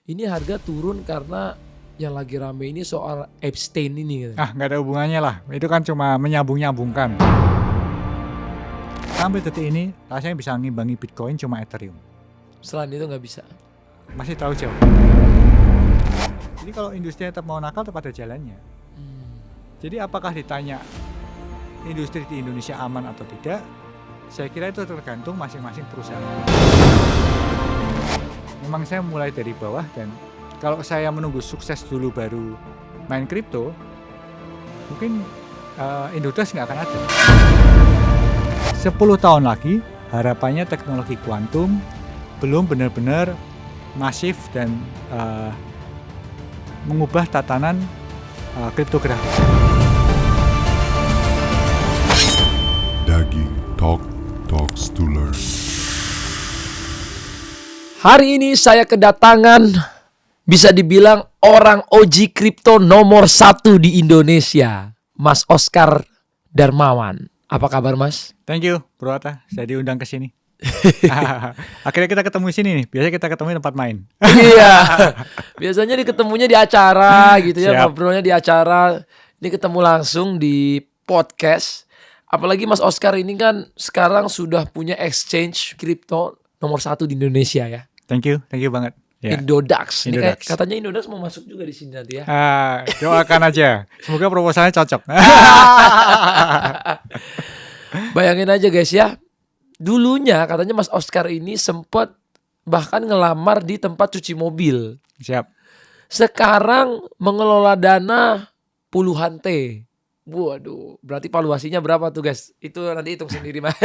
ini harga turun karena yang lagi rame ini soal Epstein ini katanya. Nggak ada hubungannya lah. Itu kan cuma menyambung-nyambungkan. Sampai detik ini rasanya bisa ngimbangi Bitcoin cuma Ethereum. Selain itu nggak bisa. Masih terlalu jauh. Jadi kalau industri tetap mau nakal tetap ada jalannya. Jadi apakah ditanya industri di Indonesia aman atau tidak? Saya kira itu tergantung masing-masing perusahaan. Memang saya mulai dari bawah, dan kalau saya menunggu sukses dulu baru main kripto, mungkin Indodax nggak akan ada. 10 tahun lagi harapannya teknologi kuantum belum benar-benar masif dan mengubah tatanan kriptografi. Daging Talks to Learn. Hari ini saya kedatangan bisa dibilang orang OG kripto nomor 1 di Indonesia, Mas Oscar Darmawan. Apa kabar, Mas? Thank you, Bro Atta. Saya diundang ke sini. Akhirnya kita ketemu di sini nih. Biasanya kita ketemu di tempat main. Iya. Biasanya diketemunya di acara gitu ya, Siap. ngobrolnya di acara. Ini ketemu langsung di podcast. Apalagi Mas Oscar ini kan sekarang sudah punya exchange kripto nomor 1 di Indonesia ya. Thank you banget. Ya. Indodax. Ini Indodax. katanya Indodax mau masuk juga di sini nanti ya. Doakan aja. Semoga proposalnya cocok. Bayangin aja guys ya. Dulunya katanya Mas Oscar ini sempat bahkan ngelamar di tempat cuci mobil. Siap. Sekarang mengelola dana puluhan T. Waduh, berarti valuasinya berapa tuh guys? Itu nanti hitung sendiri Mas.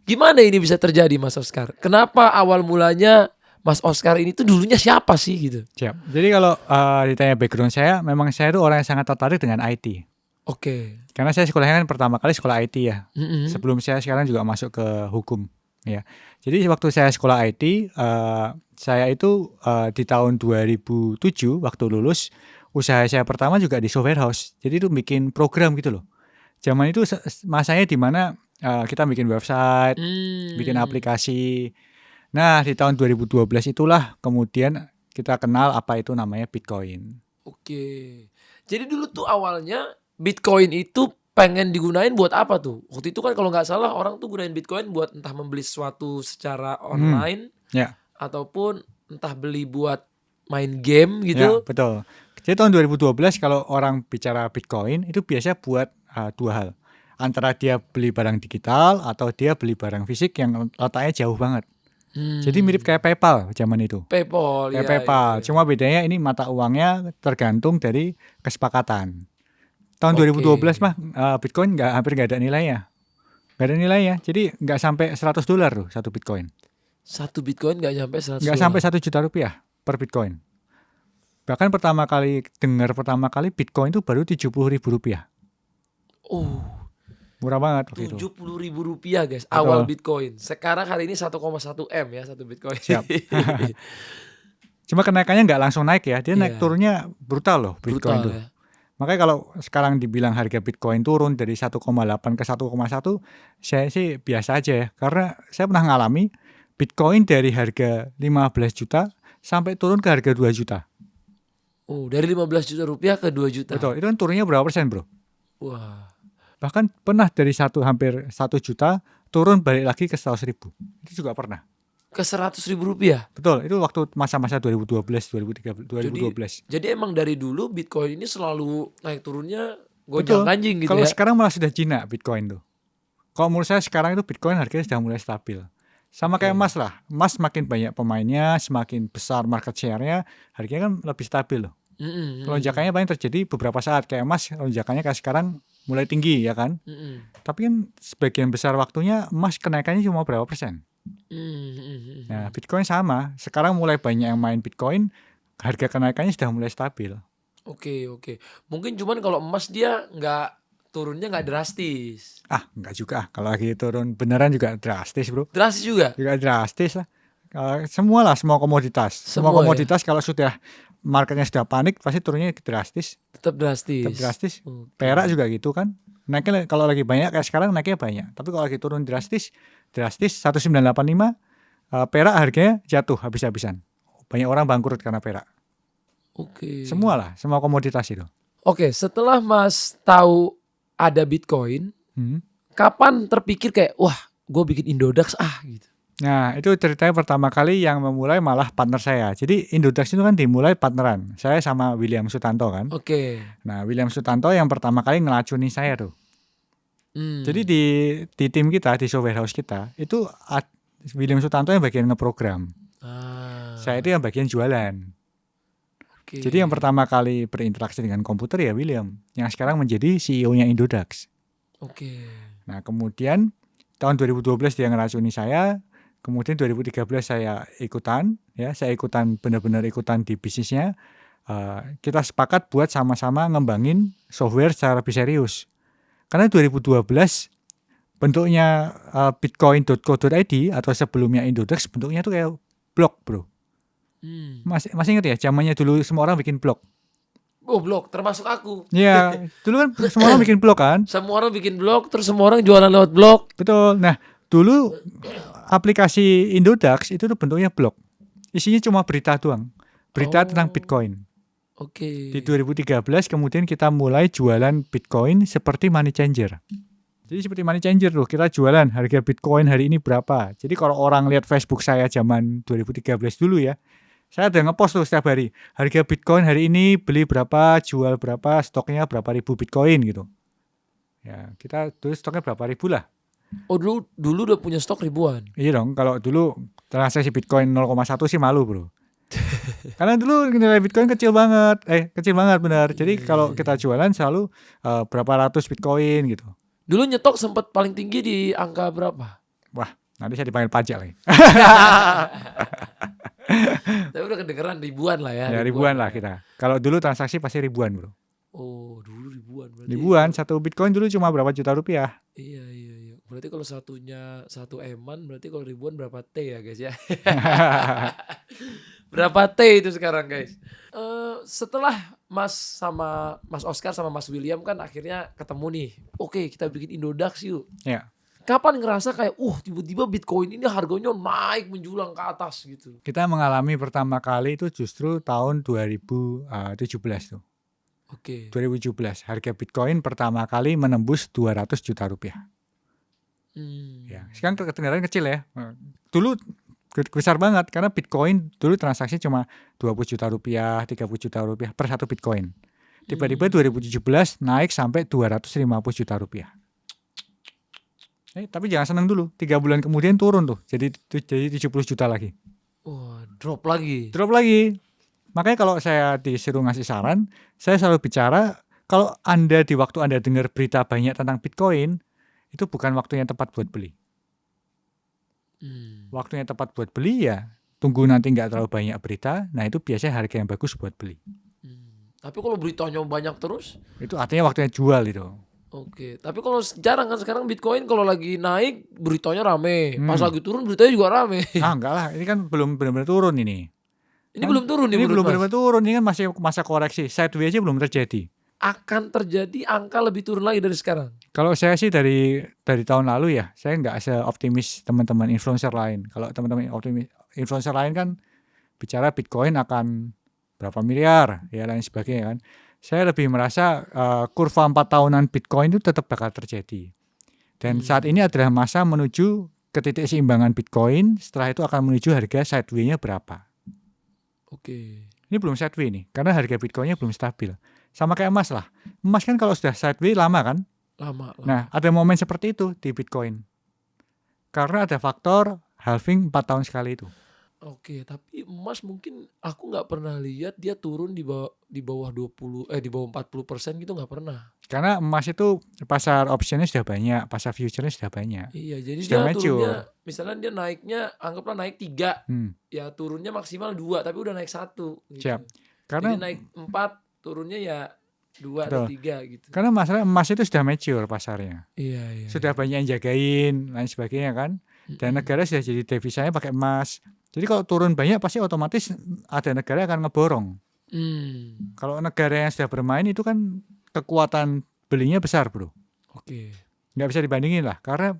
Gimana ini bisa terjadi Mas Oscar? Kenapa awal mulanya Mas Oscar ini tuh dulunya siapa sih gitu? Siap. Jadi kalau ditanya background saya, memang saya itu orang yang sangat tertarik dengan IT. Oke. Karena saya sekolahnya kan pertama kali sekolah IT ya. Mm-mm. Sebelum saya sekarang juga masuk ke hukum. Ya. Jadi waktu saya sekolah IT, saya itu di tahun 2007 waktu lulus, usaha saya pertama juga di software house. Jadi itu bikin program gitu loh. Zaman itu masanya di mana kita bikin website, bikin aplikasi. Nah, di tahun 2012 itulah kemudian kita kenal apa itu namanya Bitcoin. Oke. Jadi dulu tuh awalnya Bitcoin itu pengen digunain buat apa tuh? Waktu itu kan kalau nggak salah orang tuh gunain Bitcoin buat entah membeli sesuatu secara online Ya. ataupun entah beli buat main game Ya, gitu. betul. Jadi tahun 2012 kalau orang bicara Bitcoin itu biasanya buat dua hal. Antara dia beli barang digital atau dia beli barang fisik yang letaknya jauh banget. Jadi mirip kayak PayPal zaman itu. PayPal Kayak ya. PayPal. Iya. Cuma bedanya ini mata uangnya tergantung dari kesepakatan. Tahun Oke. 2012 mah Bitcoin hampir nggak ada nilainya. Nggak ada nilainya. Jadi nggak sampai $100 tuh satu Bitcoin. Satu Bitcoin nggak sampai 100 Nggak dolar. sampai Rp1 juta per Bitcoin. Bahkan pertama kali Bitcoin itu baru Rp70.000. Oh, Murah banget waktu itu. Rp70.000 guys. Betul. Awal Bitcoin. Sekarang hari ini 1,1 M ya satu Bitcoin. Siap. Cuma kenaikannya nggak langsung naik ya. Dia naik Iya. turunnya brutal loh Bitcoin Brutal tuh. ya. Makanya kalau sekarang dibilang harga Bitcoin turun dari 1,8 ke 1,1, saya sih biasa aja ya. Karena saya pernah ngalami Bitcoin dari harga 15 juta sampai turun ke harga 2 juta. Oh, dari 15 juta rupiah ke 2 juta. Betul, itu kan turunnya berapa persen bro? Wah. Bahkan pernah dari hampir 1 juta turun balik lagi ke 100.000. Itu juga pernah. Ke 100.000 rupiah. Betul, itu waktu masa-masa 2012. Jadi emang dari dulu Bitcoin ini selalu naik turunnya Betul. gonjang-ganjing gitu Kalau ya. sekarang malah sudah jinak Bitcoin tuh. Kalau menurut saya sekarang itu Bitcoin harganya sudah mulai stabil. Sama kayak emas lah. Emas semakin banyak pemainnya, semakin besar market share-nya, harganya kan lebih stabil loh. Lonjakannya paling terjadi beberapa saat. Kayak emas, lonjakannya kayak sekarang mulai tinggi ya kan. Tapi kan sebagian besar waktunya emas kenaikannya cuma berapa persen. Nah, Bitcoin sama. Sekarang mulai banyak yang main Bitcoin, harga kenaikannya sudah mulai stabil. Oke. Mungkin cuman kalau emas dia turunnya nggak drastis. Enggak juga. Kalau lagi turun beneran juga drastis bro. Drastis juga? Juga drastis lah. Semua komoditas. Semua komoditas kalau sudah marketnya sudah panik pasti turunnya drastis. Tetap drastis. Perak juga gitu kan. Naiknya kalau lagi banyak kayak sekarang naiknya banyak. Tapi kalau lagi turun drastis 1985 perak harganya jatuh habis-habisan. Banyak orang bangkrut karena perak. Oke. Semua komoditas itu. Oke, setelah Mas tahu ada Bitcoin, Hmm. kapan terpikir kayak wah, gue bikin Indodax gitu. Nah, itu ceritanya pertama kali yang memulai malah partner saya. Jadi Indodax itu kan dimulai partneran. Saya sama William Sutanto kan. Oke. Nah, William Sutanto yang pertama kali ngelacuni saya tuh. Jadi di tim kita, di software house kita, itu William Sutanto yang bagian ngeprogram. Saya itu yang bagian jualan. Oke. Jadi yang pertama kali berinteraksi dengan komputer ya William, yang sekarang menjadi CEO-nya Indodax. Oke. Nah, kemudian tahun 2012 dia ngeracuni saya, kemudian 2013 saya ikutan, benar-benar ikutan di bisnisnya. Kita sepakat buat sama-sama ngembangin software secara lebih serius. Karena 2012 bentuknya bitcoin.co.id atau sebelumnya Indodax bentuknya tuh kayak blog, bro. Masih ingat ya, zamannya dulu semua orang bikin blog. Oh, blog termasuk aku. Iya, dulu kan semua orang bikin blog kan? Semua orang bikin blog, terus semua orang jualan lewat blog. Betul. Nah, dulu aplikasi Indodax itu tuh bentuknya blog. Isinya cuma berita doang. Berita tentang Bitcoin. Oke. Di 2013 kemudian kita mulai jualan Bitcoin seperti money changer. Jadi seperti money changer tuh, kita jualan harga Bitcoin hari ini berapa. Jadi kalau orang lihat Facebook saya zaman 2013 dulu ya, saya ada ngepost tuh setiap hari. Harga Bitcoin hari ini beli berapa, jual berapa, stoknya berapa ribu Bitcoin gitu. Ya, kita dulu stoknya berapa ribu lah. Oh, dulu udah punya stok ribuan. Iya dong, kalau dulu transaksi Bitcoin 0,1 sih malu, bro. Karena dulu nilai Bitcoin kecil banget benar. Jadi kalau kita jualan selalu berapa ratus Bitcoin gitu. Dulu nyetok sempat paling tinggi di angka berapa? Wah, nanti saya dipanggil pajak lagi. Tapi udah kedengeran ribuan lah ya. Ya ribuan lah kita. Kalau dulu transaksi pasti ribuan, bro. Oh, dulu ribuan berarti. Ribuan, satu Bitcoin dulu cuma berapa juta rupiah. Iya. Berarti kalau satunya 1 eman, berarti kalau ribuan berapa T ya guys ya? Berapa T itu sekarang guys? Setelah Mas Oscar sama Mas William kan akhirnya ketemu nih. Oke, kita bikin Indodax yuk. Ya. Kapan ngerasa kayak, tiba-tiba Bitcoin ini harganya naik menjulang ke atas gitu? Kita mengalami pertama kali itu justru tahun 2017 tuh. Oke. 2017 harga Bitcoin pertama kali menembus 200 juta rupiah. Ya, sekarang kedengaran kecil ya. Dulu besar banget karena Bitcoin dulu transaksi cuma 20 juta rupiah, 30 juta rupiah per satu Bitcoin. Tiba-tiba 2017 naik sampai 250 juta rupiah. Tapi jangan senang dulu, 3 bulan kemudian turun tuh, jadi 70 juta lagi. Wah, drop lagi. Makanya kalau saya disuruh ngasih saran, saya selalu bicara kalau Anda di waktu Anda dengar berita banyak tentang Bitcoin, itu bukan waktu yang tepat buat beli. Waktu yang tepat buat beli ya tunggu nanti nggak terlalu banyak berita, nah itu biasanya harga yang bagus buat beli. Tapi kalau beritanya banyak terus? Itu artinya waktunya jual itu. Oke, tapi kalau jarang kan sekarang Bitcoin kalau lagi naik beritanya rame, pas lagi turun beritanya juga rame. Enggak lah, ini kan belum benar-benar turun ini. Ini belum turun nih Ini belum menurut Mas? benar-benar turun, ini kan masih masa koreksi, sideways aja belum terjadi. Akan terjadi angka lebih turun lagi dari sekarang. Kalau saya sih dari tahun lalu ya, saya nggak seoptimis teman-teman influencer lain. Kalau teman-teman influencer lain kan bicara Bitcoin akan berapa miliar, ya lain sebagainya kan. Saya lebih merasa kurva 4 tahunan Bitcoin itu tetap bakal terjadi. Dan saat ini adalah masa menuju ke titik seimbangan Bitcoin, setelah itu akan menuju harga sideways-nya berapa. Oke. Ini belum sideways nih, karena harga Bitcoin-nya belum stabil. Sama kayak emas lah. Emas kan kalau sudah sideways lama kan? Lama. Nah, ada momen seperti itu di Bitcoin. Karena ada faktor halving 4 tahun sekali itu. Oke, tapi emas mungkin aku nggak pernah lihat dia turun di bawah 40% gitu, nggak pernah. Karena emas itu pasar optionnya sudah banyak, pasar future-nya sudah banyak. Iya, jadi Sudah dia mature. turunnya, misalnya dia naiknya, anggaplah naik 3, ya turunnya maksimal 2, tapi udah naik 1. Gitu. Siap. Karena jadi naik 4, turunnya ya 2 atau 3 gitu. Karena masalah emas itu sudah mature pasarnya. Iya. Sudah banyak yang jagain, lain sebagainya kan. Dan negara sudah jadi devisanya pakai emas. Jadi kalau turun banyak pasti otomatis ada negara yang akan ngeborong. Kalau negara yang sudah bermain itu kan kekuatan belinya besar, bro. Oke. Nggak bisa dibandingin lah. Karena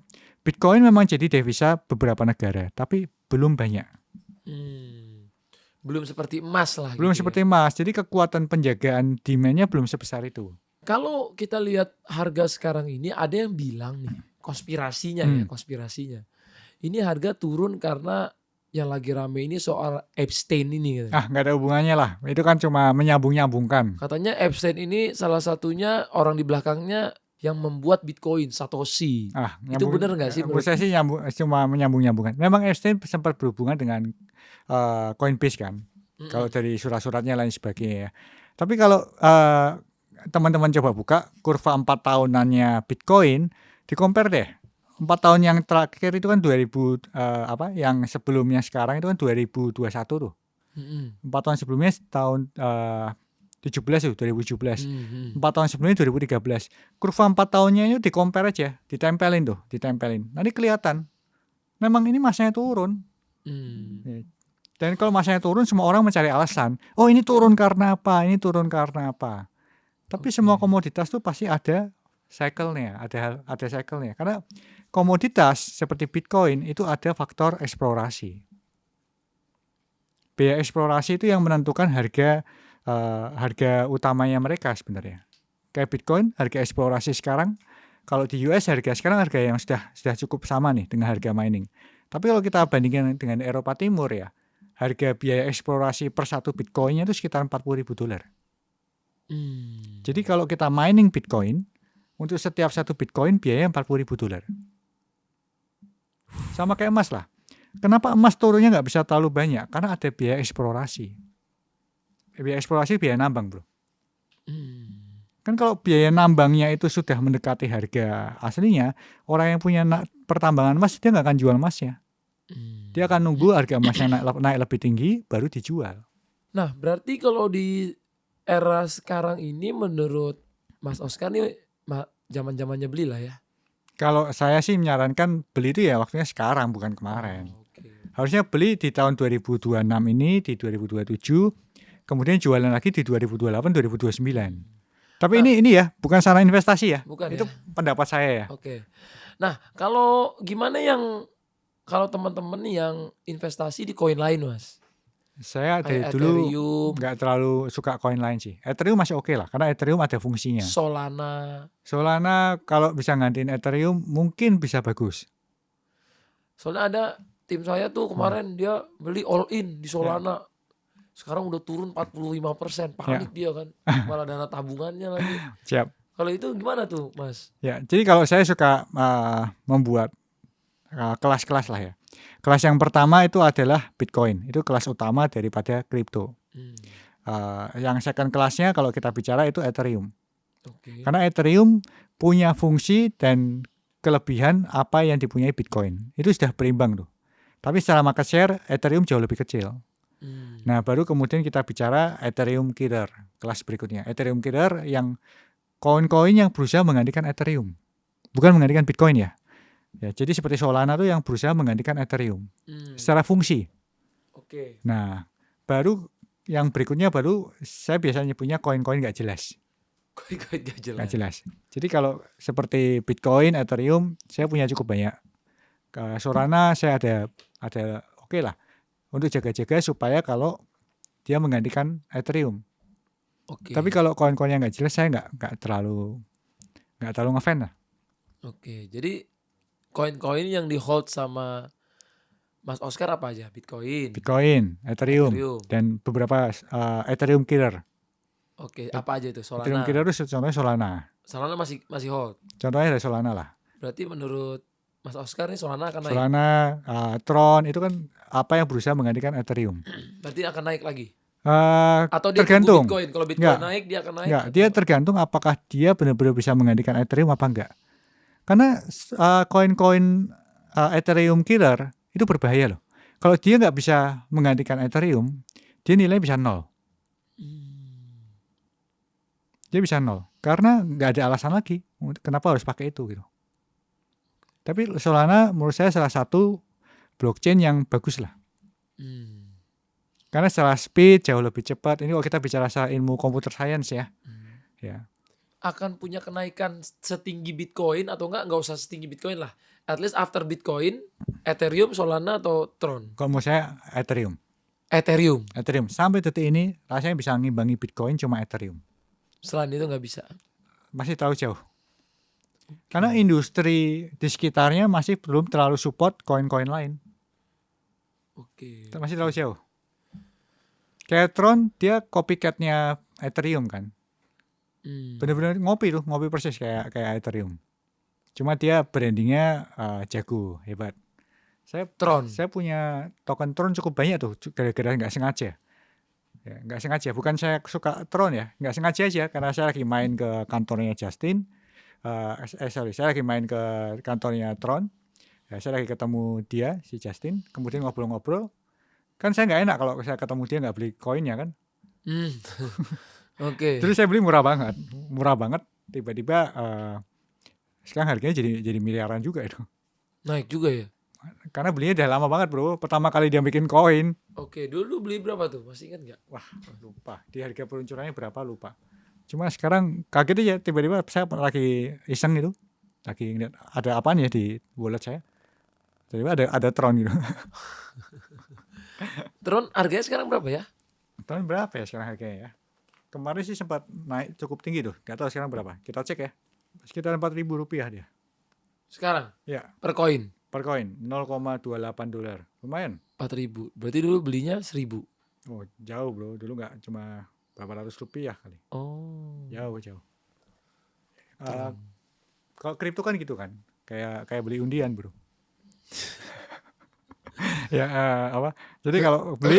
Bitcoin memang jadi devisa beberapa negara, tapi belum banyak. Belum seperti emas lah. Belum gitu seperti emas. Jadi kekuatan penjagaan demand-nya belum sebesar itu. Kalau kita lihat harga sekarang ini, ada yang bilang nih konspirasinya ya, konspirasinya. Ini harga turun karena yang lagi rame ini soal Epstein ini katanya. Nggak ada hubungannya lah. Itu kan cuma menyambung-nyambungkan. Katanya Epstein ini salah satunya orang di belakangnya yang membuat Bitcoin, Satoshi. Itu benar nggak sih? Menurut saya sih cuma menyambung-nyambungkan. Memang Epstein sempat berhubungan dengan Coinbase kan. Kalau dari surat-suratnya lain sebagainya ya. Tapi kalau teman-teman coba buka kurva 4 tahunannya Bitcoin, di-compare deh. 4 tahun yang terakhir itu kan 2000 yang sebelumnya sekarang itu kan 2021 tuh. 4 tahun sebelumnya tahun 2017. 4 tahun sebelumnya 2013. Kurva 4 tahunnya itu di-compare aja, ditempelin. Nanti kelihatan. Memang ini masanya turun. Dan kalau masanya turun, semua orang mencari alasan. Oh, ini turun karena apa? Ini turun karena apa? Tapi semua komoditas tuh pasti ada cycle-nya, ada cycle-nya. Karena komoditas seperti Bitcoin itu ada faktor eksplorasi. Biaya eksplorasi itu yang menentukan harga utamanya mereka sebenarnya. Kayak Bitcoin, harga eksplorasi sekarang, kalau di US harga sekarang harga yang sudah cukup sama nih dengan harga mining. Tapi kalau kita bandingkan dengan Eropa Timur ya, harga biaya eksplorasi per satu Bitcoinnya itu sekitar $40.000. Jadi kalau kita mining Bitcoin, untuk setiap satu Bitcoin biaya $40.000. Sama kayak emas lah. Kenapa emas turunnya nggak bisa terlalu banyak? Karena ada biaya eksplorasi. Biaya eksplorasi biaya nambang, bro. Kan kalau biaya nambangnya itu sudah mendekati harga aslinya, orang yang punya pertambangan emas dia nggak akan jual emasnya. Dia akan nunggu harga emasnya naik lebih tinggi baru dijual. Nah, berarti kalau di era sekarang ini menurut Mas Oscar nih zaman-zamannya beli lah ya. Kalau saya sih menyarankan beli itu ya waktunya sekarang, bukan kemarin. Harusnya beli di tahun 2026 ini, di 2027, kemudian jualan lagi di 2028, 2029. Tapi ini ya, bukan saran investasi ya. Bukan itu ya? pendapat saya ya. Oke. Nah, kalau gimana kalau teman-teman yang investasi di koin lain, Mas? Saya dari Kayak dulu Ethereum, nggak terlalu suka koin lain sih. Ethereum masih oke lah, karena Ethereum ada fungsinya. Solana kalau bisa gantiin Ethereum mungkin bisa bagus. Soalnya ada tim saya tuh kemarin dia beli all in di Solana. Sekarang udah turun 45%. Panik dia kan. Malah dana tabungannya lagi. Siap. Kalau itu gimana tuh, Mas? Ya, jadi kalau saya suka membuat kelas-kelas lah ya. Kelas yang pertama itu adalah Bitcoin. Itu kelas utama daripada kripto. Yang second kelasnya kalau kita bicara itu Ethereum. Karena Ethereum punya fungsi dan kelebihan apa yang dipunyai Bitcoin. Itu sudah berimbang tuh. Tapi secara market share Ethereum jauh lebih kecil. Nah, baru kemudian kita bicara Ethereum Killer, kelas berikutnya. Ethereum Killer yang koin-koin yang berusaha menggantikan Ethereum. Bukan menggantikan Bitcoin ya. Ya, jadi seperti Solana tuh yang berusaha menggantikan Ethereum secara fungsi. Nah, baru yang berikutnya baru saya biasanya punya koin-koin nggak jelas. Nggak jelas. Jadi kalau seperti Bitcoin, Ethereum, saya punya cukup banyak. Solana saya ada oke lah untuk jaga-jaga supaya kalau dia menggantikan Ethereum. Tapi kalau koin-koin yang nggak jelas saya nggak terlalu ngefan lah. Jadi koin-koin yang di hold sama Mas Oscar apa aja? Bitcoin, Ethereum. Dan beberapa Ethereum Killer. Apa aja itu? Solana. Ethereum Killer itu contohnya Solana. Solana masih hold. Contohnya dari Solana lah. Berarti menurut Mas Oscar nih Solana akan naik. Solana, Tron itu kan apa yang berusaha menggantikan Ethereum. Berarti akan naik lagi. Atau dia tergantung. Bitcoin. Kalau Bitcoin naik dia akan naik. Enggak, dia tergantung apakah dia benar-benar bisa menggantikan Ethereum apa enggak. Karena koin-koin Ethereum Killer itu berbahaya loh. Kalau dia nggak bisa menggantikan Ethereum, dia nilainya bisa 0. Dia bisa 0 karena nggak ada alasan lagi kenapa harus pakai itu gitu. Tapi Solana menurut saya salah satu blockchain yang bagus lah. Karena secara speed jauh lebih cepat. Ini kalau kita bicara soal ilmu computer science ya. Ya. akan punya kenaikan setinggi Bitcoin atau nggak usah setinggi Bitcoin lah. At least after Bitcoin, Ethereum, Solana atau Tron? Kalau menurut saya Ethereum. Ethereum. Sampai detik ini rasanya bisa ngimbangi Bitcoin cuma Ethereum. Selain itu nggak bisa. Masih terlalu jauh. Karena industri di sekitarnya masih belum terlalu support koin-koin lain. Oke. Masih terlalu jauh. Kayak Tron dia copycat-nya Ethereum kan. Bener-bener ngopi persis kayak Ethereum. Cuma dia brandingnya jago, hebat. Tron. Saya punya token Tron cukup banyak tuh, gara-gara nggak sengaja. Ya, nggak sengaja, bukan saya suka Tron ya, nggak sengaja aja karena saya lagi main ke kantornya Justin. Saya lagi main ke kantornya Tron. Ya, saya lagi ketemu dia, si Justin, kemudian ngobrol-ngobrol. Kan saya nggak enak kalau saya ketemu dia nggak beli koinnya kan. Oke. Terus saya beli murah banget. Tiba-tiba sekarang harganya jadi miliaran juga itu. Naik juga ya? Karena belinya udah lama banget bro. Pertama kali dia bikin koin. Oke, dulu beli berapa tuh? Masih ingat nggak? Wah lupa. Di harga peluncurannya berapa lupa. Cuma sekarang kaget aja tiba-tiba saya lagi iseng itu. Lagi ngeliat ada apaan ya di wallet saya. Tiba-tiba ada Tron gitu. Tron harganya sekarang berapa ya? Tron berapa ya sekarang harganya ya? Kemarin sih sempat naik cukup tinggi tuh. Gak tahu sekarang berapa. Kita cek ya. Sekitar Rp4.000 dia. Sekarang? Ya. Per koin? Per koin $0.28. Lumayan. 4.000. Berarti dulu belinya 1.000. Oh jauh bro. Dulu gak cuma berapa ratus rupiah kali. Oh. Jauh. Kalau kripto kan gitu kan. Kayak beli undian bro. Ya apa? Jadi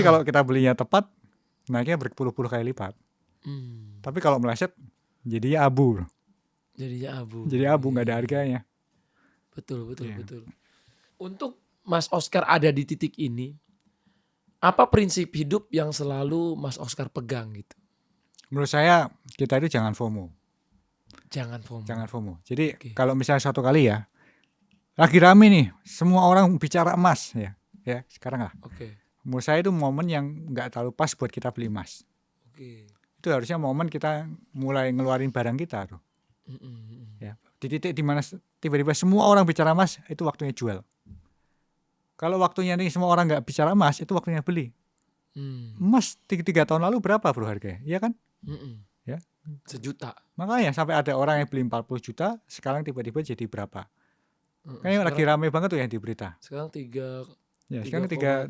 kalau kita belinya tepat, naiknya berpuluh-puluh kali lipat. Tapi kalau meleset, jadinya abu bro. Jadi abu nggak ada harganya. Betul. Untuk Mas Oscar ada di titik ini, apa prinsip hidup yang selalu Mas Oscar pegang gitu? Menurut saya kita itu jangan FOMO. Jangan FOMO. Jadi kalau misalnya suatu kali ya, lagi rame nih, semua orang bicara emas ya sekarang lah. Menurut saya itu momen yang nggak terlalu pas buat kita beli emas. Itu harusnya momen kita mulai ngeluarin barang kita tuh. Ya, di titik dimana tiba-tiba semua orang bicara emas, itu waktunya jual. Kalau waktunya nih semua orang nggak bicara emas, itu waktunya beli. Emas 3 tahun lalu berapa bro harganya? Iya kan? Ya. 1 juta. Makanya sampai ada orang yang beli 40 juta, sekarang tiba-tiba jadi berapa? Kayaknya lagi rame banget tuh yang di berita. Sekarang 3. Ya, sekarang 3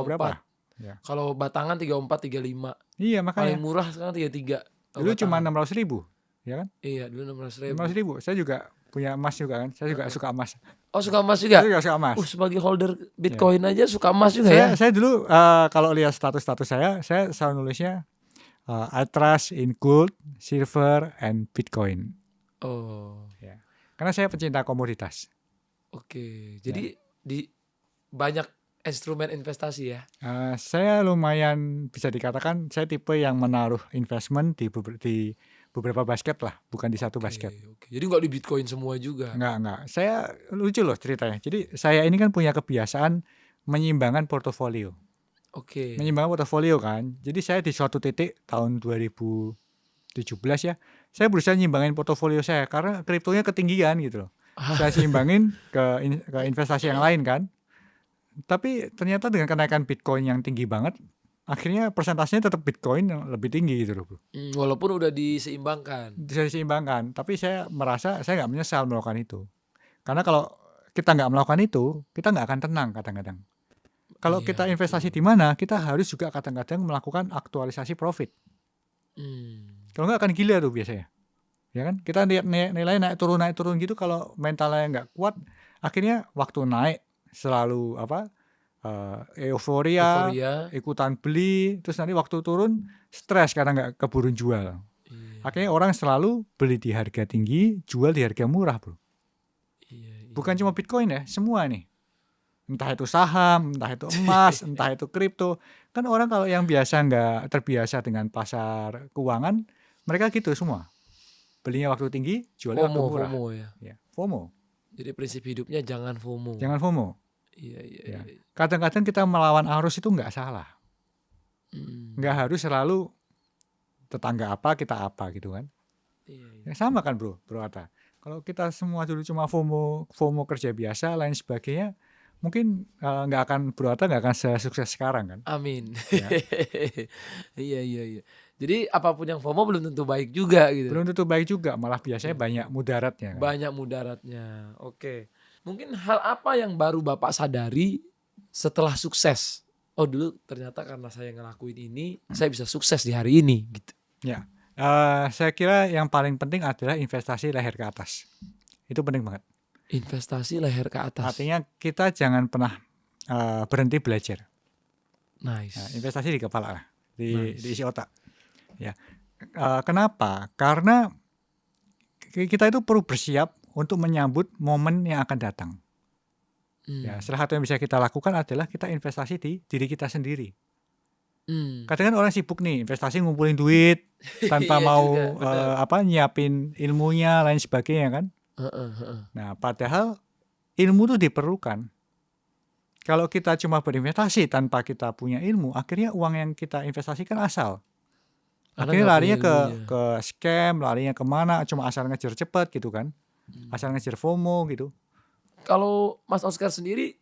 berapa? Ya. Kalau batangan 34, 35. Iya makanya. Paling murah sekarang 33. Dulu cuma 600.000, ya kan? Iya, dulu 600.000. 600.000. Saya juga punya emas juga kan. Saya juga suka emas. Oh, suka emas juga? Saya juga suka emas. Sebagai holder Bitcoin aja suka emas juga ya? Saya dulu kalau lihat status saya selalu nulisnya I trust in gold, silver, and Bitcoin. Oh. Ya. Karena saya pecinta komoditas. Oke. Jadi di banyak instrumen investasi ya? Saya lumayan bisa dikatakan saya tipe yang menaruh investment di beberapa basket lah, bukan di satu basket. Jadi nggak di Bitcoin semua juga? Enggak. Saya lucu loh ceritanya. Jadi saya ini kan punya kebiasaan menyeimbangkan portofolio. Menyeimbangkan portofolio kan. Jadi saya di suatu titik tahun 2017 ya, saya berusaha nyimbangin portofolio saya karena kriptonya ketinggian gitu loh. Saya seimbangin ke investasi yang lain kan. Tapi ternyata dengan kenaikan Bitcoin yang tinggi banget, akhirnya persentasenya tetap Bitcoin yang lebih tinggi gitu loh bro. Walaupun udah diseimbangkan. Tapi saya merasa saya nggak menyesal melakukan itu. Karena kalau kita nggak melakukan itu, kita nggak akan tenang kadang-kadang. Kalau kita investasi di mana, kita harus juga kadang-kadang melakukan aktualisasi profit. Kalau nggak akan gila tuh biasanya. Ya kan? Kita lihat nilai naik turun gitu, kalau mentalnya nggak kuat, akhirnya waktu naik selalu euforia, ikutan beli, terus nanti waktu turun stres karena nggak keburu jual. Akhirnya orang selalu beli di harga tinggi, jual di harga murah bro. Bukan cuma Bitcoin ya, semua nih. Entah itu saham, entah itu emas, entah itu kripto. Kan orang kalau yang nggak terbiasa dengan pasar keuangan, mereka gitu semua. Belinya waktu tinggi, jualnya waktu murah. FOMO ya. FOMO. Jadi prinsip hidupnya jangan FOMO. Iya. Kadang-kadang kita melawan arus itu nggak salah. Nggak harus selalu tetangga apa kita apa gitu kan. Iya, iya. Ya, sama kan bro Atta. Kalau kita semua dulu cuma FOMO kerja biasa lain sebagainya, mungkin nggak akan Bro Atta nggak akan sukses sekarang kan. Amin. Ya. Iya, iya, iya. Jadi apapun yang FOMO belum tentu baik juga gitu. Belum tentu baik juga, malah biasanya Oke. banyak mudaratnya kan. Banyak mudaratnya. Oke. Mungkin hal apa yang baru Bapak sadari setelah sukses? Oh dulu ternyata karena saya ngelakuin ini, saya bisa sukses di hari ini gitu. Ya, saya kira yang paling penting adalah investasi leher ke atas. Itu penting banget. Investasi leher ke atas. Artinya kita jangan pernah berhenti belajar. Nice. Nah, investasi di kepala lah, Nice. di isi otak. Ya, kenapa? Karena kita itu perlu bersiap untuk menyambut momen yang akan datang. Ya, salah satu yang bisa kita lakukan adalah kita investasi di diri kita sendiri. Kadang kan orang sibuk nih investasi ngumpulin duit tanpa Iya mau juga, nyiapin ilmunya lain sebagainya kan. Nah, padahal ilmu itu diperlukan. Kalau kita cuma berinvestasi tanpa kita punya ilmu, akhirnya uang yang kita investasikan asal. Karena Akhirnya nggak larinya punya ilmunya. ke scam, larinya kemana, cuma asal ngejar cepet gitu kan. Asal ngejar FOMO gitu. Kalau Mas Oscar sendiri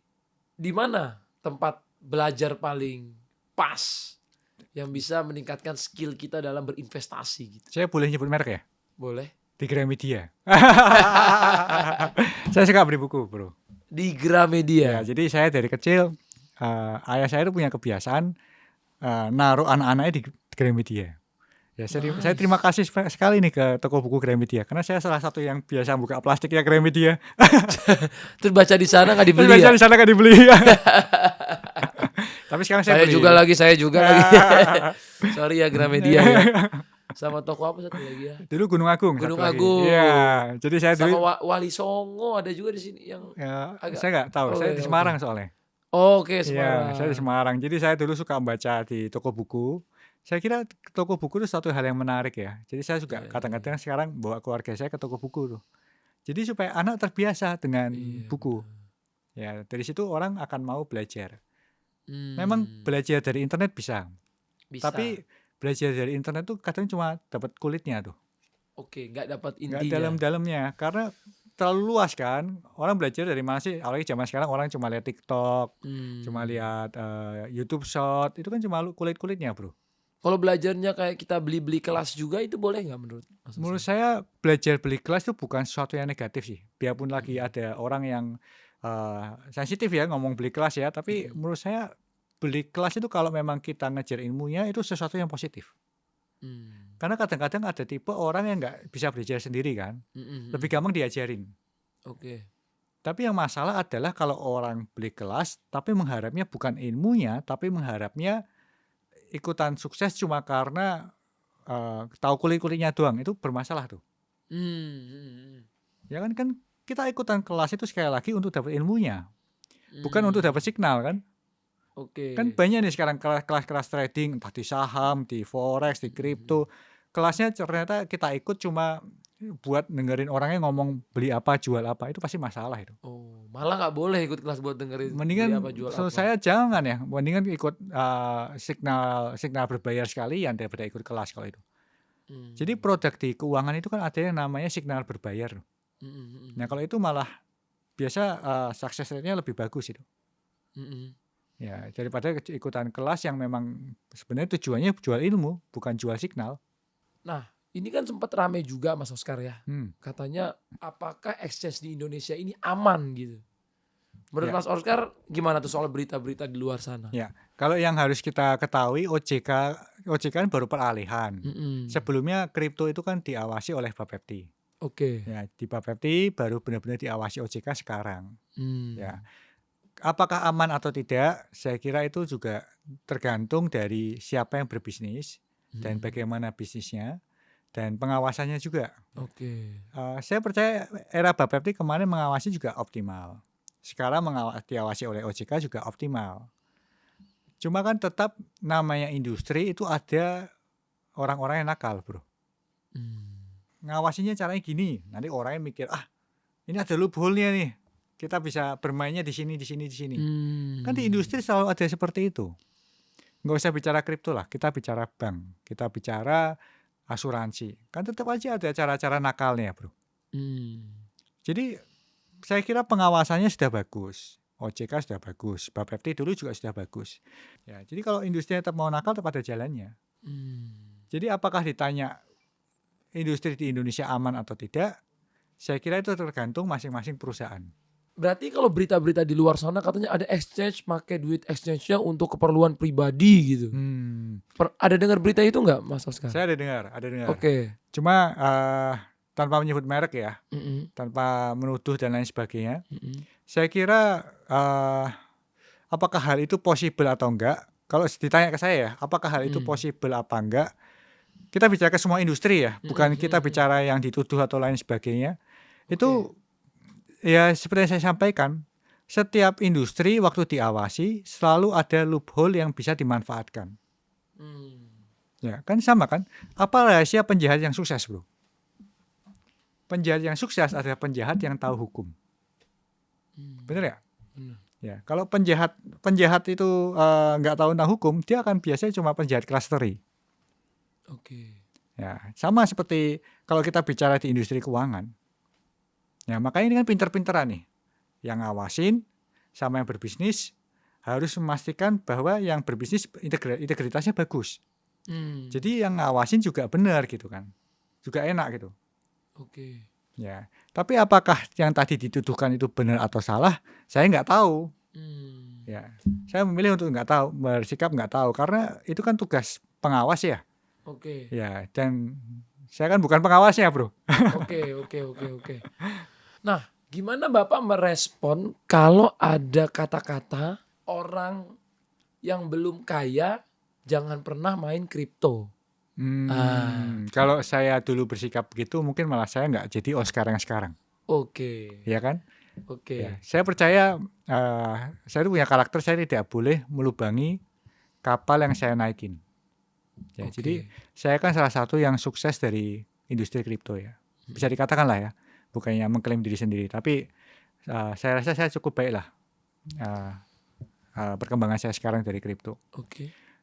di mana tempat belajar paling pas yang bisa meningkatkan skill kita dalam berinvestasi gitu? Saya boleh nyebut merek ya? Boleh? Di Gramedia. Saya suka beli buku bro. Di Ya, Gramedia. jadi saya dari kecil, ayah saya itu punya kebiasaan naruh anak-anaknya di Gramedia. Ya, saya terima kasih sekali nih ke toko buku Gramedia karena saya salah satu yang biasa buka plastiknya Gramedia. Terus baca di sana nggak dibeli Baca ya? di sana kan dibeli. Tapi sekarang saya beli. Saya juga lagi. Sorry ya Gramedia ya. Sama toko apa satu lagi ya? Dulu Gunung Agung. Gunung satu lagi. Agung. Iya, jadi saya Sama dulu Wali Songo ada juga di sini yang saya nggak tahu. Saya di Semarang soalnya. Oke, Iya, Semarang. saya di Semarang. Jadi saya dulu suka membaca di toko buku. Saya kira toko buku itu suatu hal yang menarik ya. Jadi saya juga kadang-kadang sekarang bawa keluarga saya ke toko buku tuh. Jadi supaya anak terbiasa dengan buku. Ya, dari situ orang akan mau belajar. Memang belajar dari internet bisa. Tapi belajar dari internet tuh kadang cuma dapat kulitnya tuh. Oke, nggak dapat Nggak intinya. dalam-dalamnya. Karena terlalu luas kan. Orang belajar dari mana sih? Apalagi zaman sekarang orang cuma lihat TikTok, cuma lihat YouTube Short. Itu kan cuma kulit-kulitnya bro. Kalau belajarnya kayak kita beli-beli kelas juga itu boleh nggak menurut Mas Oscar? Menurut saya belajar beli kelas itu bukan sesuatu yang negatif sih. Biarpun lagi ada orang yang sensitif ya ngomong beli kelas ya. Tapi menurut saya beli kelas itu kalau memang kita ngejar ilmunya itu sesuatu yang positif. Karena kadang-kadang ada tipe orang yang nggak bisa belajar sendiri kan. Lebih gampang diajarin. Oke. Tapi yang masalah adalah kalau orang beli kelas tapi mengharapnya bukan ilmunya, tapi mengharapnya ikutan sukses cuma karena tahu kulit-kulitnya doang, itu bermasalah tuh. Ya kan kita ikutan kelas itu sekali lagi untuk dapat ilmunya, bukan untuk dapat signal kan. Oke. Kan banyak nih sekarang kelas-kelas trading, entah di saham, di forex, di kripto. Kelasnya ternyata kita ikut cuma buat dengerin orangnya ngomong beli apa, jual apa, itu pasti masalah itu. Oh, malah nggak boleh ikut kelas buat dengerin Mendingan beli apa jual apa. saya jangan ya, mendingan ikut signal berbayar sekalian daripada ikut kelas kalau itu. Jadi produk di keuangan itu kan ada yang namanya signal berbayar. Nah kalau itu malah biasa success rate-nya lebih bagus itu. Ya daripada ikutan kelas yang memang sebenarnya tujuannya jual ilmu, bukan jual signal. Nah, ini kan sempat rame juga Mas Oscar ya. Hmm. Katanya apakah exchange di Indonesia ini aman gitu? Menurut Ya. Mas Oscar gimana tuh soal berita-berita di luar sana? Ya, kalau yang harus kita ketahui OJK kan baru peralihan. Sebelumnya kripto itu kan diawasi oleh Bapepti. Oke. Ya, di Bapepti baru benar-benar diawasi OJK sekarang. Ya. Apakah aman atau tidak? Saya kira itu juga tergantung dari siapa yang berbisnis dan bagaimana bisnisnya dan pengawasannya juga. Oke. Saya percaya era Bapepti kemarin mengawasi juga optimal. Sekarang diawasi oleh OJK juga optimal. Cuma kan tetap namanya industri itu ada orang-orang yang nakal bro. Ngawasinya caranya gini, nanti orangnya mikir ini ada loophole-nya nih, kita bisa bermainnya di sini. Kan di industri selalu ada seperti itu. Nggak usah bicara kripto lah, kita bicara bank, kita bicara asuransi. Kan tetap aja ada cara-cara nakalnya, bro. Jadi saya kira pengawasannya sudah bagus. OJK sudah bagus, Bapepti dulu juga sudah bagus. Ya, jadi kalau industri tetap mau nakal tetap ada jalannya. Jadi apakah ditanya industri di Indonesia aman atau tidak? Saya kira itu tergantung masing-masing perusahaan. Berarti kalau berita-berita di luar sana katanya ada exchange, pakai duit exchange-nya untuk keperluan pribadi gitu. Ada dengar berita itu nggak, Mas Oskar? Saya ada dengar. Oke. Cuma tanpa menyebut merek ya, tanpa menuduh dan lain sebagainya. Saya kira apakah hal itu possible atau enggak? Kalau ditanya ke saya ya, apakah hal itu possible apa enggak? Kita bicara ke semua industri ya, bukan kita bicara yang dituduh atau lain sebagainya. Itu ya seperti yang saya sampaikan, setiap industri waktu diawasi selalu ada loophole yang bisa dimanfaatkan. Ya kan sama kan? Apa rahasia penjahat yang sukses, bro? Penjahat yang sukses adalah penjahat yang tahu hukum. Benar ya? Ya, kalau penjahat itu nggak tahu tentang hukum, dia akan biasanya cuma penjahat kelas teri. Ya, sama seperti kalau kita bicara di industri keuangan. Ya, makanya ini kan pinter-pinteran nih. Yang ngawasin sama yang berbisnis harus memastikan bahwa yang berbisnis integritasnya bagus. Jadi yang ngawasin juga benar gitu kan. Juga enak gitu. Ya, tapi apakah yang tadi dituduhkan itu benar atau salah? Saya nggak tahu. Ya, saya memilih untuk nggak tahu, bersikap nggak tahu karena itu kan tugas pengawas ya. Ya, dan saya kan bukan pengawasnya, bro. Oke. Nah, gimana Bapak merespon kalau ada kata-kata orang yang belum kaya jangan pernah main kripto? Kalau saya dulu bersikap begitu, mungkin malah saya nggak jadi Oscar yang sekarang. Ya kan? Ya, saya percaya saya punya karakter, saya tidak boleh melubangi kapal yang saya naikin. Ya, jadi saya kan salah satu yang sukses dari industri kripto ya. Bisa dikatakan lah ya, bukannya mengklaim diri sendiri, tapi saya rasa saya cukup baik lah perkembangan saya sekarang dari kripto.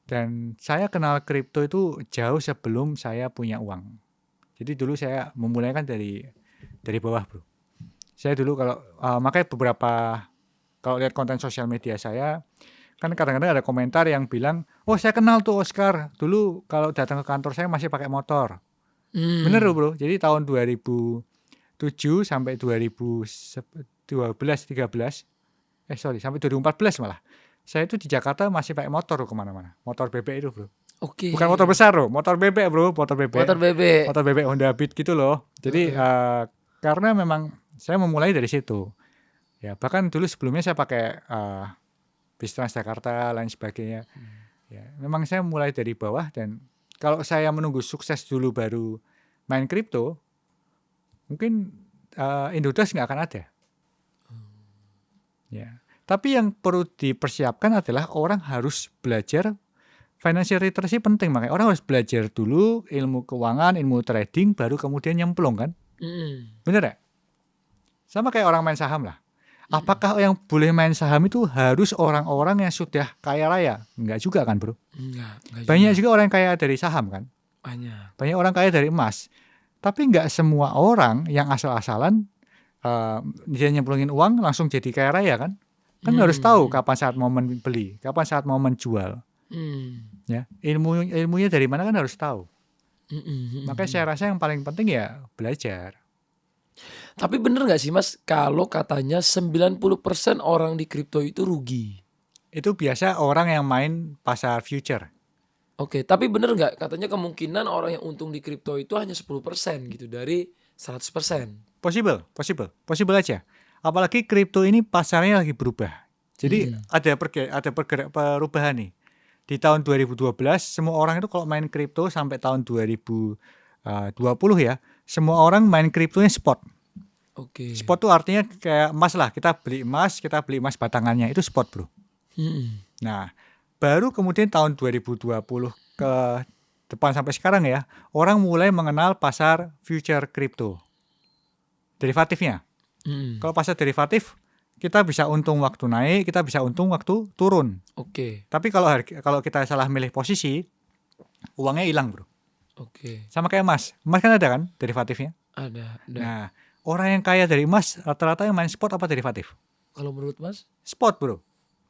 Dan saya kenal kripto itu jauh sebelum saya punya uang. Jadi dulu saya memulai kan dari bawah, bro. Saya dulu kalau makanya kalau lihat konten sosial media saya, kan kadang-kadang ada komentar yang bilang, oh saya kenal tuh Oscar, dulu kalau datang ke kantor saya masih pakai motor. Bener loh, bro. Jadi tahun 2007 sampai 2013 sampai 2014 malah. Saya itu di Jakarta masih pakai motor loh kemana-mana. Motor bebek itu, bro. Bukan motor besar loh, motor bebek, bro. Motor bebek Honda Beat gitu loh. Jadi karena memang saya memulai dari situ. Ya, bahkan dulu sebelumnya saya pakai bis Transjakarta lain sebagainya. Ya, memang saya mulai dari bawah dan kalau saya menunggu sukses dulu baru main kripto, mungkin Indodax nggak akan ada. Ya, tapi yang perlu dipersiapkan adalah orang harus belajar financial literacy penting, makanya orang harus belajar dulu ilmu keuangan, ilmu trading, baru kemudian nyemplung kan. Bener ya? Sama kayak orang main saham lah. Apakah yang boleh main saham itu harus orang-orang yang sudah kaya raya? Enggak juga kan, bro? Enggak Banyak juga orang yang kaya dari saham kan? Banyak orang kaya dari emas. Tapi enggak semua orang yang asal-asalan dia nyemplungin uang langsung jadi kaya raya kan? Kan harus tahu kapan saat mau beli, kapan saat mau menjual. Ya, ilmunya dari mana kan harus tahu. Makanya saya rasa yang paling penting ya belajar. Tapi bener gak sih Mas kalau katanya 90% orang di kripto itu rugi? Itu biasa orang yang main pasar future. Tapi bener gak katanya kemungkinan orang yang untung di kripto itu hanya 10% gitu dari 100%? Possible aja. Apalagi kripto ini pasarnya lagi berubah. Jadi ada perubahan nih. Di tahun 2012 semua orang itu kalau main kripto sampai tahun 2020 ya, semua orang main kriptonya spot. Spot tuh artinya kayak emas lah, kita beli emas batangannya itu spot, bro. Nah, baru kemudian tahun 2020 ke depan sampai sekarang ya, orang mulai mengenal pasar future kripto. Derivatifnya. Kalau pasar derivatif kita bisa untung waktu naik, kita bisa untung waktu turun. Tapi kalau kita salah milih posisi, uangnya hilang, bro. Oke. Sama kayak emas. Emas kan ada kan derivatifnya. Ada. Nah, orang yang kaya dari emas rata-rata yang main spot apa derivatif? Kalau menurut Mas? Spot, bro.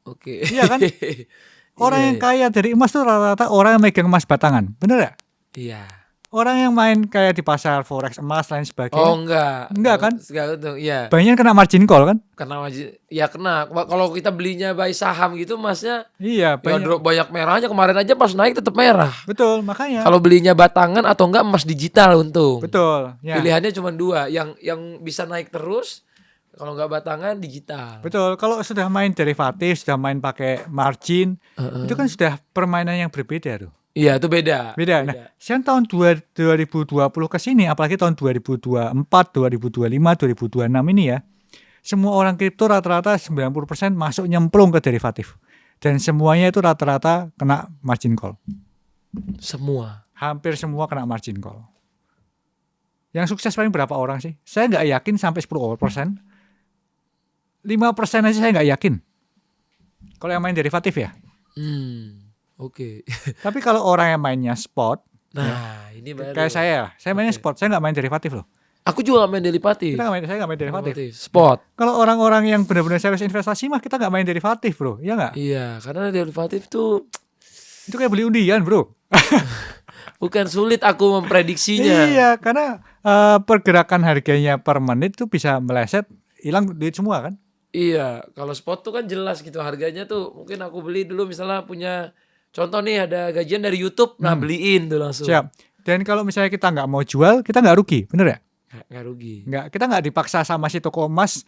Oke. Iya kan? Orang Iya, yang kaya dari emas tuh rata-rata orang yang megang emas batangan. Bener gak? Iya. Orang yang main kayak di pasar forex emas lain sebagainya. Oh enggak. Enggak kan? Enggak itu. Iya. Banyak kena margin call kan? Kena wajib. Ya kena. Kalau kita belinya buy saham gitu Masnya Iya, ya banyak. drop banyak merahnya, kemarin aja pas naik tetap merah. Betul, makanya. Kalau belinya batangan atau enggak emas digital untung. Betul. Ya. Pilihannya cuma dua, yang bisa naik terus. Kalau nggak batangan digital. Betul. Kalau sudah main derivatif, sudah main pakai margin, itu kan sudah permainan yang berbeda tuh. Iya, itu beda. Beda. Nah, sekarang tahun 2020 ke sini, apalagi tahun 2024, 2025, 2026 ini ya, semua orang kripto rata-rata 90% masuk nyemplung ke derivatif. Dan semuanya itu rata-rata kena margin call. Semua. Hampir semua kena margin call. Yang sukses paling berapa orang sih? Saya nggak yakin sampai 10%. 5% aja saya nggak yakin. Kalau yang main derivatif ya. Oke. Tapi kalau orang yang mainnya spot, Nah, ini baru. kayak saya mainnya spot, saya nggak main derivatif loh. Aku juga nggak main derivatif. Saya nggak main derivatif. Spot. Kalau orang-orang yang benar-benar serius investasi mah kita nggak main derivatif bro, ya nggak? Iya, karena derivatif tuh Itu kayak beli undian bro. bukan sulit aku memprediksinya. Iya, karena pergerakan harganya per menit tuh bisa meleset, hilang duit semua kan? Iya, kalau spot tuh kan jelas gitu harganya tuh. Mungkin aku beli dulu misalnya punya contoh nih ada gajian dari YouTube, nah beliin tuh langsung. Siap. Dan kalau misalnya kita nggak mau jual, kita nggak rugi, bener ya? Nggak rugi. Nggak, kita nggak dipaksa sama si toko emas.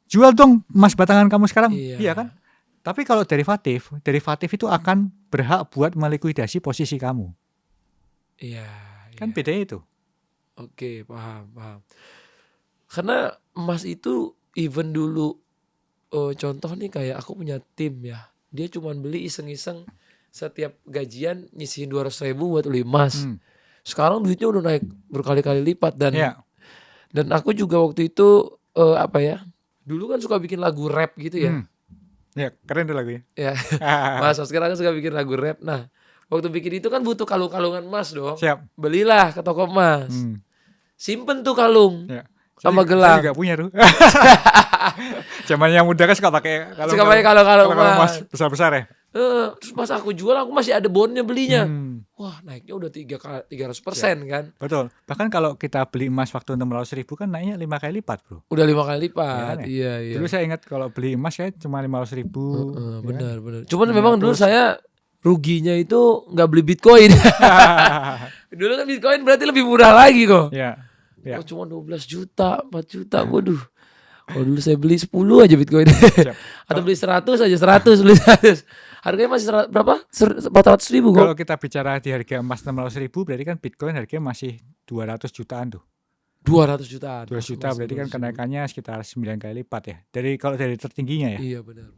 Jual dong emas batangan kamu sekarang, Iya. kan? Tapi kalau derivatif itu akan berhak buat melikuidasi posisi kamu. Iya. Kan bedanya itu. Oke, paham. Karena emas itu even dulu contoh nih kayak aku punya tim ya. Dia cuma beli iseng-iseng setiap gajian nyisihin 200.000 buat beli emas. Sekarang duitnya udah naik berkali-kali lipat dan Iya. dan aku juga waktu itu apa ya? Dulu kan suka bikin lagu rap gitu ya. Ya, keren tuh lagunya. Ya. Mas Oscar kan suka bikin lagu rap. Nah, waktu bikin itu kan butuh kalung-kalungan emas dong. Siap. Belilah ke toko emas. Simpen tuh kalung. Ya. Sama Saya gelang. juga punya tuh. Zaman yang muda kan suka pakai Suka pakai kalung-kalung emas. besar-besar ya. Terus pas aku jual aku masih ada bondnya belinya. Wah naiknya udah 300% kan. Betul. Bahkan kalau kita beli emas waktu 600.000 kan naiknya 5 kali lipat bro. Udah 5 kali Ya lipat. kan ya? Iya. Dulu saya ingat kalau beli emas ya cuma 500.000. Benar. Cuman memang dulu saya ruginya itu nggak beli Bitcoin. Dulu kan Bitcoin berarti lebih murah lagi kok. Ya. Oh, cuma 12 juta, 4 juta. Waduh. Kalau dulu saya beli 10 aja Bitcoin. Atau beli 100 aja, 100 beli 100. Harganya masih berapa? 400.000 kok. Kalau kita bicara di harga emas 600.000 berarti kan Bitcoin harganya masih 200 jutaan tuh. 200 jutaan. 200 juta berarti kan kenaikannya sekitar 9 kali lipat ya. Kalau dari tertingginya ya. Iya benar.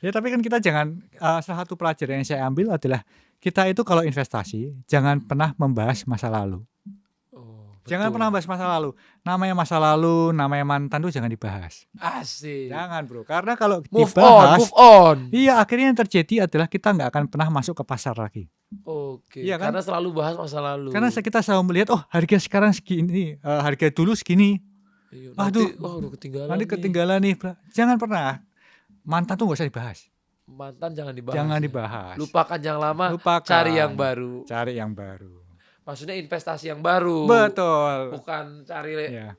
Ya tapi kan kita jangan, salah satu pelajaran yang saya ambil adalah kita itu kalau investasi jangan pernah membahas masa lalu. Jangan pernah bahas masa lalu. Namanya masa lalu, namanya mantan tuh jangan dibahas. Asik. Jangan bro, karena kalau Move dibahas, on. iya akhirnya yang terjadi adalah kita nggak akan pernah masuk ke pasar lagi. Oke. Iya kan? Karena selalu bahas masa lalu. Karena kita selalu melihat, oh harga sekarang segini, harga dulu segini. Iya, Aduh, udah ketinggalan. nanti ketinggalan nih. Jangan pernah. Mantan tuh nggak usah dibahas. Mantan jangan dibahas. Jangan ya. dibahas. Lupakan yang lama. Lupakan. Cari yang baru. Cari yang baru. Maksudnya investasi yang baru. Betul. Bukan cari Ya.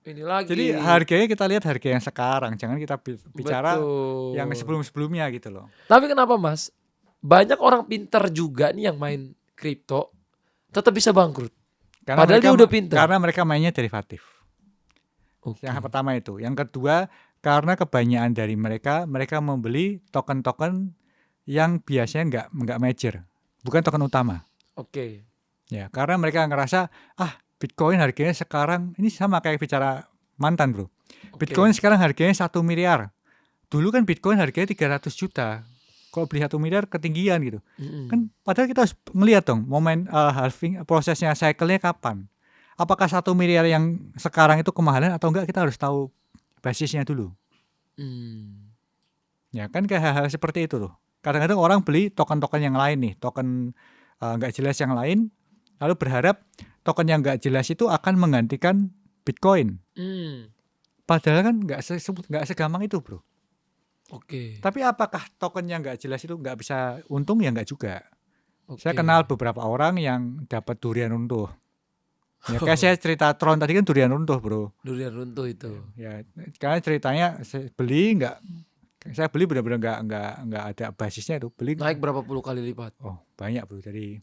ini lagi. Jadi harganya kita lihat harga yang sekarang, jangan kita bicara Betul. yang sebelum-sebelumnya gitu loh. Tapi kenapa Mas? Banyak orang pintar juga nih yang main kripto tetap bisa bangkrut. Padahal dia udah pintar. Karena mereka mainnya derivatif. Okay. Yang pertama itu. Yang kedua, karena kebanyakan dari mereka membeli token-token yang biasanya nggak major, bukan token utama. Oke. Ya, karena mereka ngerasa Bitcoin harganya sekarang ini sama kayak bicara mantan bro. Bitcoin sekarang harganya 1 miliar. Dulu kan Bitcoin harganya 300 juta. Kalau beli 1 miliar ketinggian gitu. Kan padahal kita harus ngeliat dong momen halving, prosesnya, cycle-nya kapan. Apakah 1 miliar yang sekarang itu kemahalan atau enggak, kita harus tahu basisnya dulu. Ya kan kayak hal-hal seperti itu loh. Kadang-kadang orang beli token-token yang lain nih, token nggak jelas yang lain, lalu berharap token yang nggak jelas itu akan menggantikan Bitcoin. Padahal kan nggak segampang itu, bro. Oke. Tapi apakah token yang nggak jelas itu nggak bisa untung? Ya nggak juga. Saya Oke. kenal beberapa orang yang dapat durian runtuh. Ya kayak saya cerita Tron tadi kan durian runtuh, bro. Durian runtuh itu. Ya karena ceritanya saya beli benar-benar nggak ada basisnya itu. Beli Naik berapa puluh kali lipat? oh banyak, bro, dari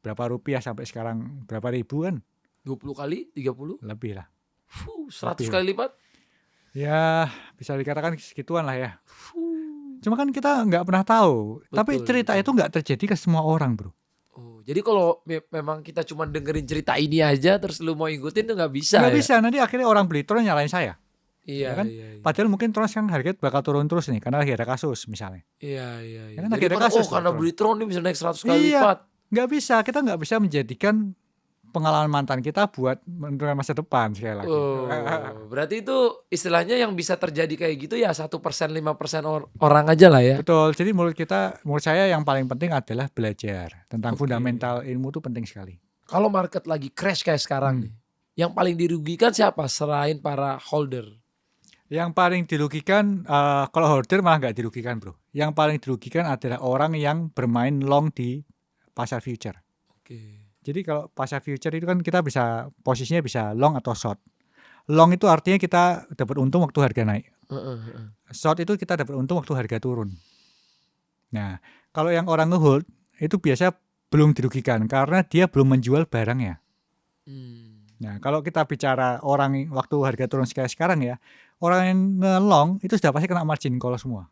berapa rupiah sampai sekarang berapa ribu kan 20 kali? 30? lebih lah. 100 Lebih. kali lipat? Ya bisa dikatakan segituan lah ya. Cuma kan kita nggak pernah tahu. Tapi cerita itu nggak terjadi ke semua orang, bro. Oh, jadi kalau memang kita cuma dengerin cerita ini aja terus lu mau ikutin tuh nggak bisa Nggak ya? bisa, nanti akhirnya orang beli Tron nyalain saya. Iya, Ya kan? iya, iya. Padahal mungkin Tron kan harganya bakal turun terus nih karena lagi ada kasus misalnya. Iya, iya, iya. Ya kan lagi Jadi ada karena, kasus tuh, karena Tron. beli Tron ini bisa naik 100 kali Iya. lipat. Nggak bisa, kita nggak bisa menjadikan pengalaman mantan kita buat menentukan masa depan sekali lagi. Oh, berarti itu istilahnya yang bisa terjadi kayak gitu ya 1%, 5% orang aja lah ya. Betul. Jadi menurut saya yang paling penting adalah belajar tentang Oke. fundamental ilmu itu penting sekali. Kalau market lagi crash kayak sekarang nih, yang paling dirugikan siapa selain para holder? Yang paling dirugikan kalau holder malah nggak dirugikan, bro. Yang paling dirugikan adalah orang yang bermain long di pasar future. Oke. Jadi kalau pasar future itu kan kita bisa posisinya bisa long atau short. Long itu artinya kita dapat untung waktu harga naik. Short itu kita dapat untung waktu harga turun. Nah, kalau yang orang ngehold itu biasa belum dirugikan karena dia belum menjual barangnya. Nah, kalau kita bicara orang waktu harga turun kayak sekarang ya, orang yang nge-long itu sudah pasti kena margin call semua.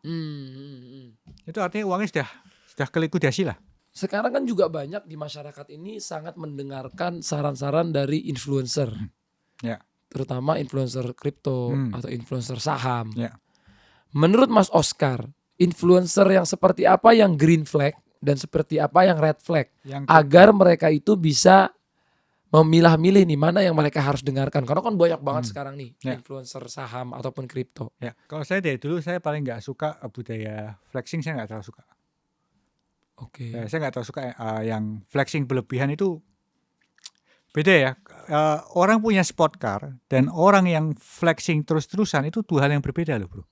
Itu artinya uangnya sudah kelikuidasi lah. Sekarang kan juga banyak di masyarakat ini sangat mendengarkan saran-saran dari influencer. Ya. Terutama influencer kripto atau influencer saham. Ya. Menurut Mas Oscar, influencer yang seperti apa yang green flag dan seperti apa yang red flag agar mereka itu bisa memilah-milih nih mana yang mereka harus dengarkan. Karena kan banyak banget sekarang nih influencer saham ataupun kripto. Ya, kalau saya dari dulu saya paling nggak suka budaya flexing, saya nggak terlalu suka. Oke. Saya nggak terlalu suka yang flexing berlebihan itu beda ya. Orang punya sport car dan orang yang flexing terus-terusan itu dua hal yang berbeda loh, bro.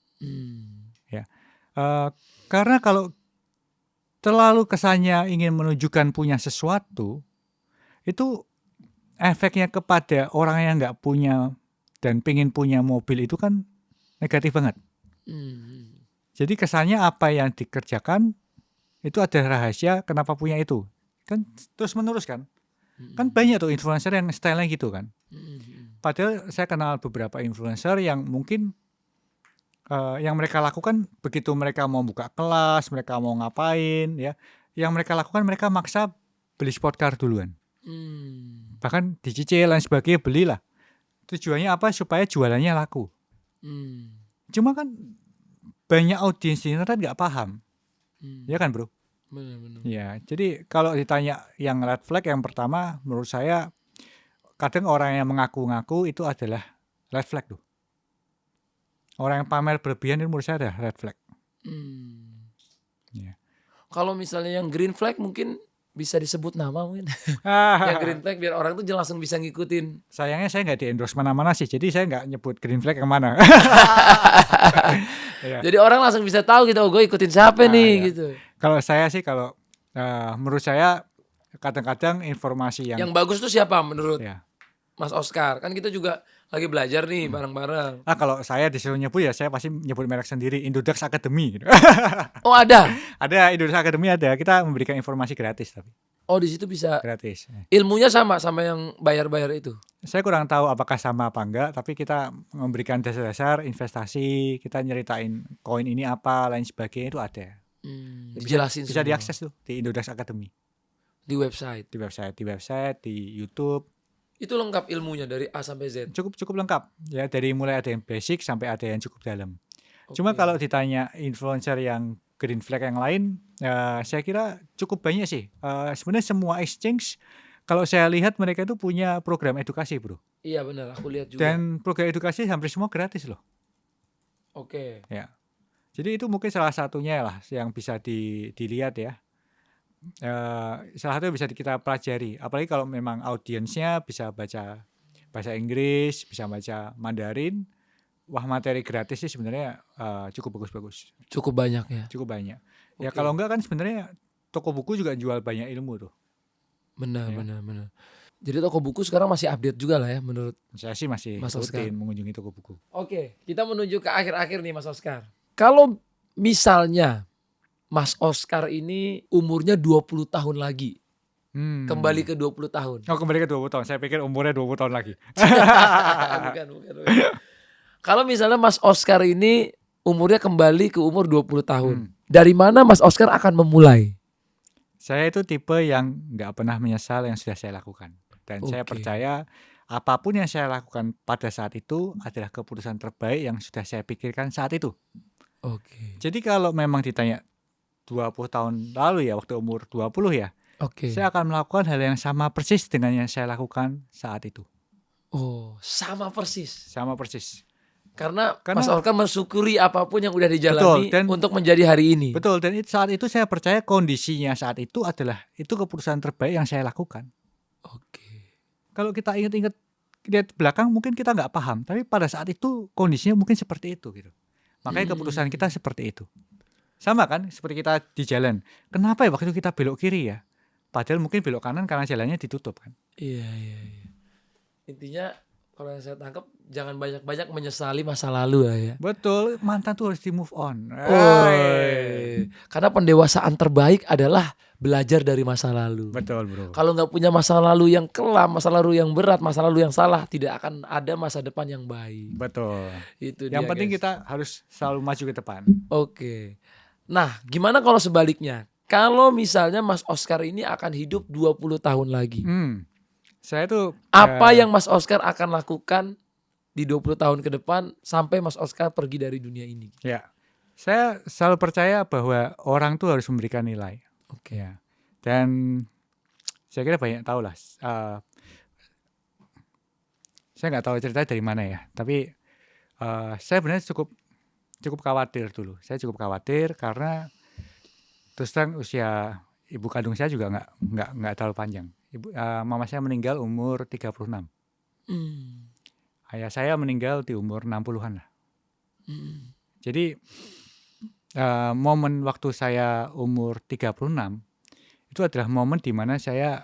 Ya, karena kalau terlalu kesannya ingin menunjukkan punya sesuatu, itu efeknya kepada orang yang nggak punya dan pengen punya mobil itu kan negatif banget. Jadi kesannya apa yang dikerjakan itu ada rahasia kenapa punya itu. Kan terus menerus kan. Kan banyak tuh influencer yang stylenya gitu kan. Padahal saya kenal beberapa influencer yang mungkin yang mereka lakukan begitu mereka mau buka kelas, mereka mau ngapain ya, yang mereka lakukan mereka maksa beli sport car duluan. Bahkan dicicil dan sebagainya, belilah. Tujuannya apa? Supaya jualannya laku. Cuma kan banyak audiens di internet nggak paham. Ya kan, bro? Benar-benar. Ya, jadi kalau ditanya yang red flag, yang pertama menurut saya kadang orang yang mengaku-ngaku itu adalah red flag tuh. Orang yang pamer berlebihan itu menurut saya adalah red flag. Ya. Kalau misalnya yang green flag mungkin bisa disebut nama mungkin. Yang green flag biar orang tuh langsung bisa ngikutin. Sayangnya saya nggak di endorse mana-mana sih, jadi saya nggak nyebut green flag yang mana. Ya. Jadi orang langsung bisa tahu gitu, oh gue ikutin siapa nih ya. gitu. Kalau saya sih, kalau menurut saya kadang-kadang informasi yang bagus tuh siapa menurut ya. Mas Oscar? Kan kita juga lagi belajar nih bareng-bareng. Kalau saya disuruh nyebut ya saya pasti nyebut merek sendiri, Indodax Academy gitu. Oh ada? Ada, Indodax Academy ada. Kita memberikan informasi gratis tapi. Oh di situ bisa. Gratis. Ilmunya sama yang bayar-bayar itu? Saya kurang tahu apakah sama apa enggak, tapi kita memberikan dasar-dasar investasi, kita nyeritain koin ini apa, lain sebagainya itu ada. Dijelasin bisa semua. diakses tuh di Indodax Academy. Di website. Di YouTube. Itu lengkap ilmunya dari A sampai Z. Cukup lengkap ya, dari mulai ada yang basic sampai ada yang cukup dalam. Cuma kalau ditanya influencer yang green flag yang lain, saya kira cukup banyak sih. Sebenarnya semua exchange kalau saya lihat mereka itu punya program edukasi, bro. Iya benar, aku lihat juga. Dan program edukasi hampir semua gratis loh. Oke. Ya. Jadi itu mungkin salah satunya lah yang bisa dilihat ya. salah satu yang bisa kita pelajari. Apalagi kalau memang audiensnya bisa baca bahasa Inggris, bisa baca Mandarin. Wah, materi gratis sih sebenarnya cukup bagus-bagus, Cukup banyak ya. cukup banyak. Ya Oke. kalau enggak kan sebenarnya toko buku juga jual banyak ilmu tuh. Benar, Ya. benar. Jadi toko buku sekarang masih update juga lah ya menurut. Saya sih masih Mas Oscar. rutin mengunjungi toko buku. Oke, kita menuju ke akhir-akhir nih Mas Oscar. Kalau misalnya Mas Oscar ini umurnya 20 tahun lagi, kembali ke 20 tahun. Oh, kembali ke 20 tahun. Saya pikir umurnya 20 tahun lagi. bukan. Kalau misalnya Mas Oscar ini umurnya kembali ke umur 20 tahun. Dari mana Mas Oscar akan memulai? Saya itu tipe yang nggak pernah menyesal yang sudah saya lakukan. Dan saya Oke. percaya apapun yang saya lakukan pada saat itu adalah keputusan terbaik yang sudah saya pikirkan saat itu. Oke. Jadi kalau memang ditanya 20 tahun lalu ya, waktu umur 20 ya, Oke. saya akan melakukan hal yang sama persis dengan yang saya lakukan saat itu. Oh, sama persis. Sama persis. Karena Karena- Mas Oscar mensyukuri apapun yang udah dijalani Betul, dan- untuk menjadi hari ini. Betul, dan saat itu saya percaya kondisinya saat itu adalah itu keputusan terbaik yang saya lakukan. Oke. Kalau kita ingat-ingat lihat belakang mungkin kita nggak paham, tapi pada saat itu kondisinya mungkin seperti itu gitu. Makanya keputusan kita seperti itu. Sama kan seperti kita di jalan. Kenapa ya waktu itu kita belok kiri ya? Padahal mungkin belok kanan karena jalannya ditutup kan. Iya. Intinya kalau yang saya tangkap jangan banyak-banyak menyesali masa lalu lah ya. Betul, mantan tuh harus di move on. Karena pendewasaan terbaik adalah belajar dari masa lalu. Betul, bro. Kalau nggak punya masa lalu yang kelam, masa lalu yang berat, masa lalu yang salah, tidak akan ada masa depan yang baik. Betul. Itu Yang dia, penting guys. kita harus selalu maju ke depan. Oke. Nah, gimana kalau sebaliknya? Kalau misalnya Mas Oscar ini akan hidup 20 tahun lagi. Saya tuh Apa yang Mas Oscar akan lakukan di 20 tahun ke depan sampai Mas Oscar pergi dari dunia ini? ya, saya selalu percaya bahwa orang tuh harus memberikan nilai. Oke. Ya. Dan saya kira banyak tahu lah. Saya nggak tahu ceritanya dari mana ya. Tapi saya sebenarnya cukup khawatir dulu. Saya cukup khawatir karena terus terang usia ibu kandung saya juga nggak terlalu panjang. Mama saya meninggal umur 36. Ayah saya meninggal di umur 60-an lah. Jadi momen waktu saya umur 36 itu adalah momen di mana saya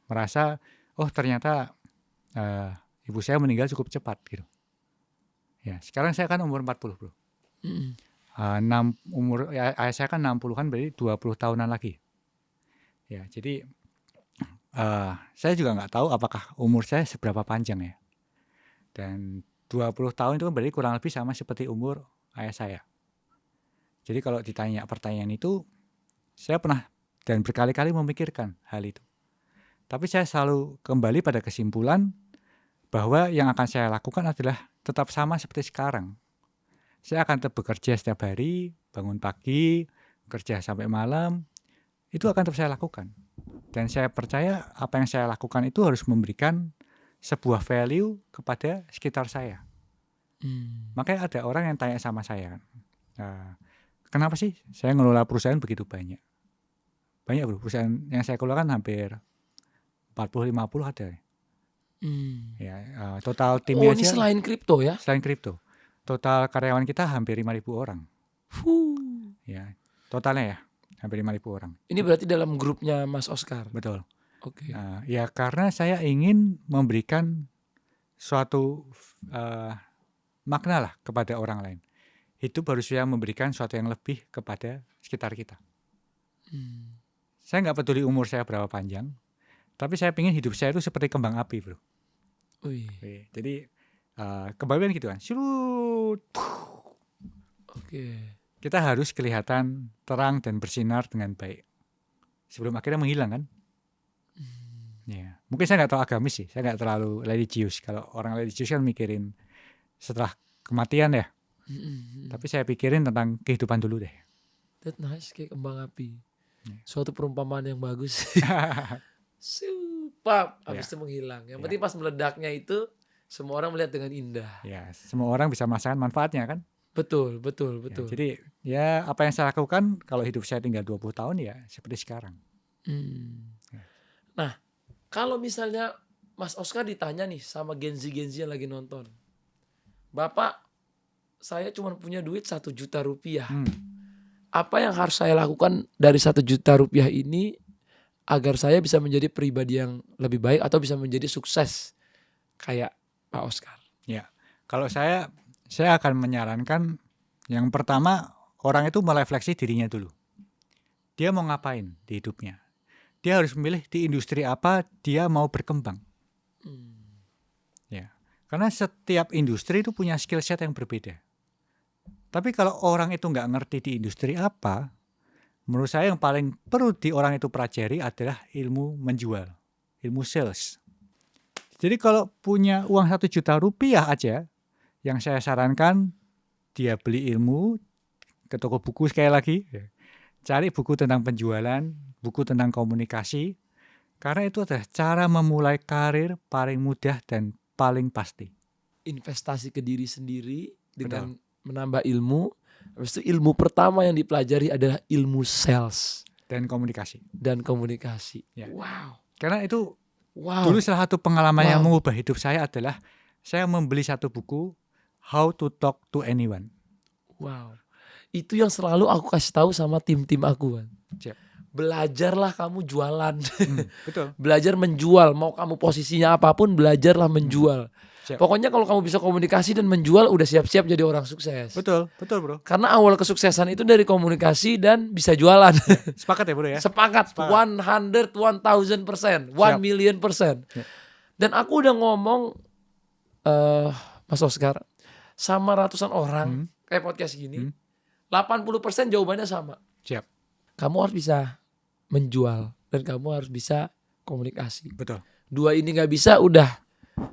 merasa oh ternyata ibu saya meninggal cukup cepat gitu. Ya, sekarang saya kan umur 40, bro. Ayah saya kan 60-an, berarti 20 tahunan lagi. Ya, jadi saya juga nggak tahu apakah umur saya seberapa panjang ya. Dan 20 tahun itu berarti kurang lebih sama seperti umur ayah saya. Jadi kalau ditanya pertanyaan itu, saya pernah dan berkali-kali memikirkan hal itu. Tapi saya selalu kembali pada kesimpulan bahwa yang akan saya lakukan adalah tetap sama seperti sekarang. Saya akan tetap bekerja setiap hari, bangun pagi, kerja sampai malam, itu akan tetap saya lakukan. Dan saya percaya apa yang saya lakukan itu harus memberikan sebuah value kepada sekitar saya. Makanya ada orang yang tanya sama saya, kenapa sih saya ngelola perusahaan begitu banyak? Banyak, bro, perusahaan yang saya kelola kan hampir 40-50 ada. Ya, total timnya ini aja selain kripto ya? selain kripto. Total karyawan kita hampir 5.000 orang. Ya, totalnya ya hampir 5.000 orang. Ini berarti dalam grupnya Mas Oscar. Betul. Oke. Ya karena saya ingin memberikan suatu makna lah kepada orang lain. Hidup harus saya memberikan suatu yang lebih kepada sekitar kita. Saya nggak peduli umur saya berapa panjang, tapi saya ingin hidup saya itu seperti kembang api, bro. Jadi kembang api kan gitu kan. Oke. Kita harus kelihatan terang dan bersinar dengan baik sebelum akhirnya menghilang kan. Ya, mungkin saya nggak tahu agamis sih, saya nggak terlalu religius. Kalau orang religius kan mikirin setelah kematian ya. Tapi saya pikirin tentang kehidupan dulu deh. That nice, kayak kembang api. Suatu perumpamaan yang bagus. Supap, habis itu menghilang. Yang penting pas meledaknya itu semua orang melihat dengan indah. Ya, semua orang bisa merasakan manfaatnya kan. Betul. Ya, jadi ya apa yang saya lakukan kalau hidup saya tinggal 20 tahun ya seperti sekarang. Nah, kalau misalnya Mas Oscar ditanya nih sama Gen Z yang lagi nonton, Bapak, saya cuma punya duit 1 juta rupiah. Apa yang harus saya lakukan dari 1 juta rupiah ini agar saya bisa menjadi pribadi yang lebih baik atau bisa menjadi sukses kayak Pak Oscar? Ya, kalau saya akan menyarankan yang pertama, orang itu merefleksi dirinya dulu. Dia mau ngapain di hidupnya? Dia harus memilih di industri apa dia mau berkembang. Ya, karena setiap industri itu punya skill set yang berbeda. Tapi kalau orang itu nggak ngerti di industri apa, menurut saya yang paling perlu di orang itu pelajari adalah ilmu menjual, ilmu sales. Jadi kalau punya uang 1 juta rupiah aja, yang saya sarankan dia beli ilmu ke toko buku sekali lagi, cari buku tentang penjualan, buku tentang komunikasi, karena itu adalah cara memulai karir paling mudah dan paling pasti. Investasi ke diri sendiri dengan menambah ilmu. Habis itu ilmu pertama yang dipelajari adalah ilmu sales Dan komunikasi. Ya. Wow. Karena itu dulu salah satu pengalaman yang mengubah hidup saya adalah saya membeli satu buku How to Talk to Anyone. Wow. Itu yang selalu aku kasih tahu sama tim-tim aku kan. Siap. Belajarlah kamu jualan. Betul. Belajar menjual. Mau kamu posisinya apapun, belajarlah menjual. Siap. Pokoknya kalau kamu bisa komunikasi dan menjual, udah siap-siap jadi orang sukses. Betul bro. Karena awal kesuksesan itu dari komunikasi dan bisa jualan. Sepakat ya bro ya? Sepakat. 100, 1000%, 1,000,000%. Dan aku udah ngomong, Mas Oscar, sama ratusan orang kayak podcast gini, 80% jawabannya sama. Siap. Kamu harus bisa menjual dan kamu harus bisa komunikasi. Betul. 2 ini gak bisa, udah.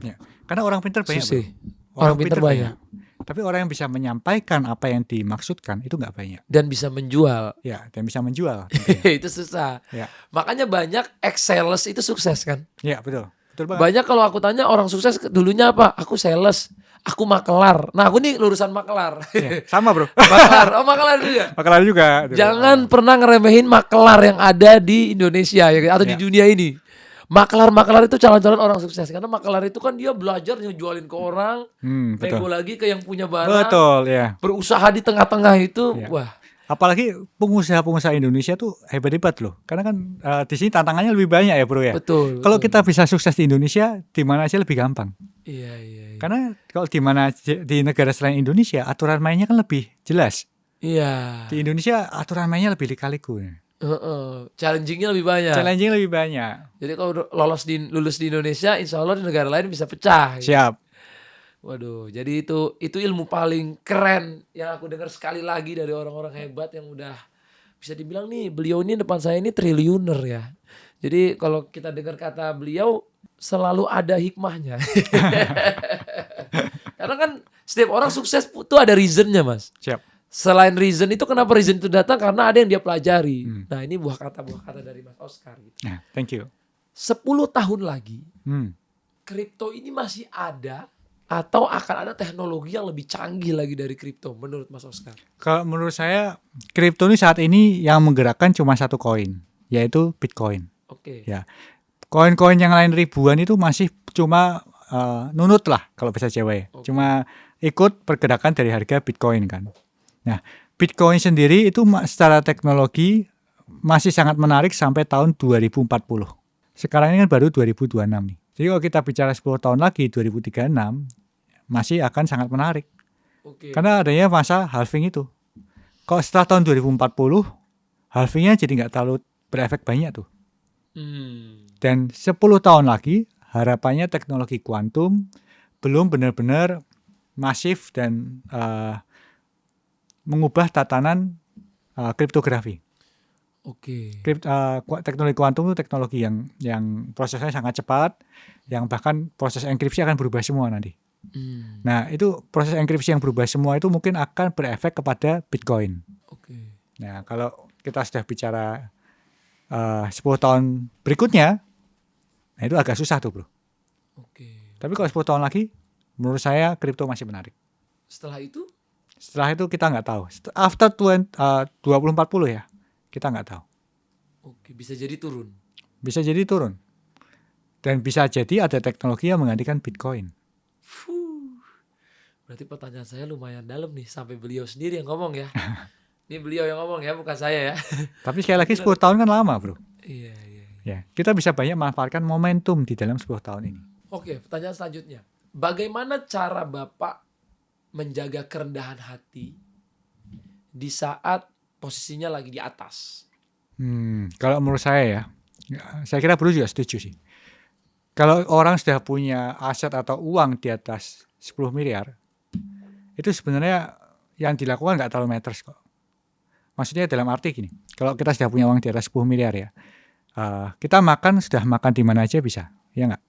Ya. Karena orang pintar banyak. Susah. Orang pintar banyak. Tapi orang yang bisa menyampaikan apa yang dimaksudkan itu nggak banyak. Dan bisa menjual. Ya, dan bisa menjual. Itu susah. Ya. Makanya banyak ex-sales itu sukses kan. Ya, betul. Betul banget. Banyak kalau aku tanya orang sukses dulunya apa? Aku sales, aku makelar. Nah aku nih lulusan makelar. Ya, sama bro. Makelar, makelar juga. Makelar juga. Jangan pernah ngeremehin makelar yang ada di Indonesia ya, atau di dunia ini. Makelar itu calon-calon orang sukses. Karena makelar itu kan dia belajar ngejualin ke orang, nego lagi ke yang punya barang. Betul ya. Berusaha di tengah-tengah itu, wah. Apalagi pengusaha-pengusaha Indonesia tuh hebat-hebat loh. Karena kan di sini tantangannya lebih banyak ya bro ya. Betul. Kalau kita bisa sukses di Indonesia, di mana aja lebih gampang. Iya. Karena kalau di negara selain Indonesia, aturan mainnya kan lebih jelas. Iya. Di Indonesia aturan mainnya lebih lika-liku. Challengingnya lebih banyak. Challenging lebih banyak. Jadi kalau lulus di Indonesia, insya Allah di negara lain bisa pecah. Siap. Waduh, jadi itu ilmu paling keren yang aku dengar sekali lagi dari orang-orang hebat yang udah bisa dibilang nih, beliau ini depan saya ini triliuner ya. Jadi kalau kita dengar kata beliau selalu ada hikmahnya. Karena kan setiap orang sukses itu ada reasonnya mas. Siap. Selain reason itu, kenapa reason itu datang? Karena ada yang dia pelajari. Nah ini buah kata dari Mas Oscar. Gitu. Nah, thank you. 10 tahun lagi, kripto ini masih ada atau akan ada teknologi yang lebih canggih lagi dari kripto menurut Mas Oscar? Kalau menurut saya, kripto ini saat ini yang menggerakkan cuma satu koin, yaitu Bitcoin. Oke. Ya, koin-koin yang lain ribuan itu masih cuma nunut lah kalau bahasa Jawa ya. Cuma ikut pergerakan dari harga Bitcoin kan. Nah, Bitcoin sendiri itu secara teknologi masih sangat menarik sampai tahun 2040. Sekarang ini kan baru 2026 nih. Jadi kalau kita bicara 10 tahun lagi, 2036, masih akan sangat menarik. Karena adanya masa halving itu. Kalau setelah tahun 2040, halvingnya jadi nggak terlalu berefek banyak tuh. Dan 10 tahun lagi, harapannya teknologi kuantum belum benar-benar masif dan mengubah tatanan kriptografi. Teknologi kuantum itu teknologi yang prosesnya sangat cepat, yang bahkan proses enkripsi akan berubah semua nanti. Nah, itu proses enkripsi yang berubah semua itu mungkin akan berefek kepada Bitcoin. Nah, kalau kita sudah bicara 10 tahun berikutnya, nah itu agak susah tuh bro. Tapi kalau 10 tahun lagi, menurut saya kripto masih menarik. Setelah itu kita nggak tahu. After 2040 ya, kita nggak tahu. Oke, bisa jadi turun. Bisa jadi turun. Dan bisa jadi ada teknologi yang menggantikan Bitcoin. Berarti pertanyaan saya lumayan dalam nih, sampai beliau sendiri yang ngomong ya. Ini beliau yang ngomong ya, bukan saya ya. Tapi sekali lagi 10 tahun kan lama, bro. Iya, iya. Ya, kita bisa banyak manfaatkan momentum di dalam 10 tahun ini. Oke, pertanyaan selanjutnya. Bagaimana cara Bapak menjaga kerendahan hati di saat posisinya lagi di atas? Kalau menurut saya saya kira bro juga setuju sih. Kalau orang sudah punya aset atau uang di atas 10 miliar, itu sebenarnya yang dilakukan nggak terlalu matters kok. Maksudnya dalam arti gini, kalau kita sudah punya uang di atas 10 miliar ya, kita sudah makan di mana aja bisa, ya nggak?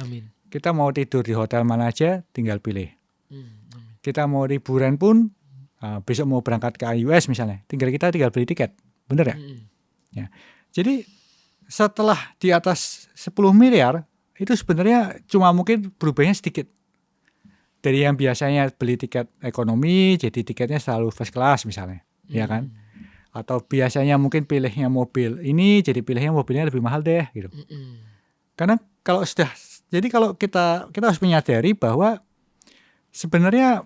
Amin. Kita mau tidur di hotel mana aja, tinggal pilih. Amin. Kita mau liburan pun, besok mau berangkat ke US misalnya, tinggal beli tiket, bener ya? Ya. Jadi setelah di atas 10 miliar, itu sebenarnya cuma mungkin berubahnya sedikit. Dari yang biasanya beli tiket ekonomi, jadi tiketnya selalu first class misalnya, ya kan? Atau biasanya mungkin pilihnya mobil ini, jadi pilihnya mobilnya lebih mahal deh, gitu. Karena kalau kita harus menyadari bahwa sebenarnya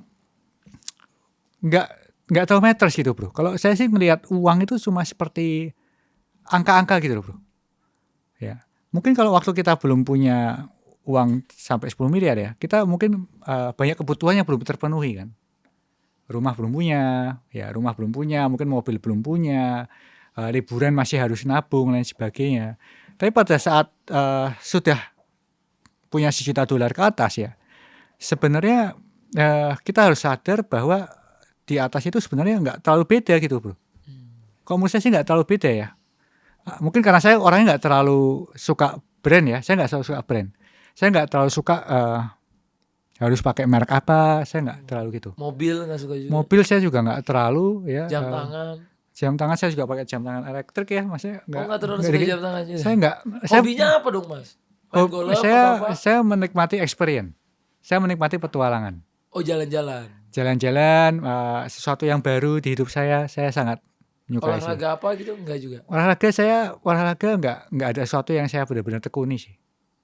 nggak terlalu matters gitu, bro. Kalau saya sih melihat uang itu cuma seperti angka-angka gitu loh, bro. Ya. Mungkin kalau waktu kita belum punya uang sampai 10 miliar ya, kita mungkin banyak kebutuhan yang belum terpenuhi kan. Rumah belum punya, mungkin mobil belum punya, liburan masih harus nabung dan sebagainya. Tapi pada saat sudah punya $1 juta ke atas ya, sebenarnya kita harus sadar bahwa di atas itu sebenarnya nggak terlalu beda gitu, bro. Kalau menurut saya sih nggak terlalu beda ya. Mungkin karena saya orangnya nggak terlalu suka brand ya, saya nggak terlalu suka brand. Saya nggak terlalu suka harus pakai merek apa, saya nggak terlalu gitu. Mobil nggak suka juga. Mobil saya juga nggak terlalu ya. Jam tangan saya juga pakai jam tangan elektrik ya, maksudnya nggak terlalu suka jam tangan juga. Saya nggak. Hobinya apa dong, Mas? Main golf atau apa? Saya menikmati experience. Saya menikmati petualangan. Oh, jalan-jalan. Jalan-jalan, sesuatu yang baru di hidup saya sangat menyukai. Olahraga apa gitu enggak juga? Olahraga enggak ada sesuatu yang saya benar-benar tekuni sih.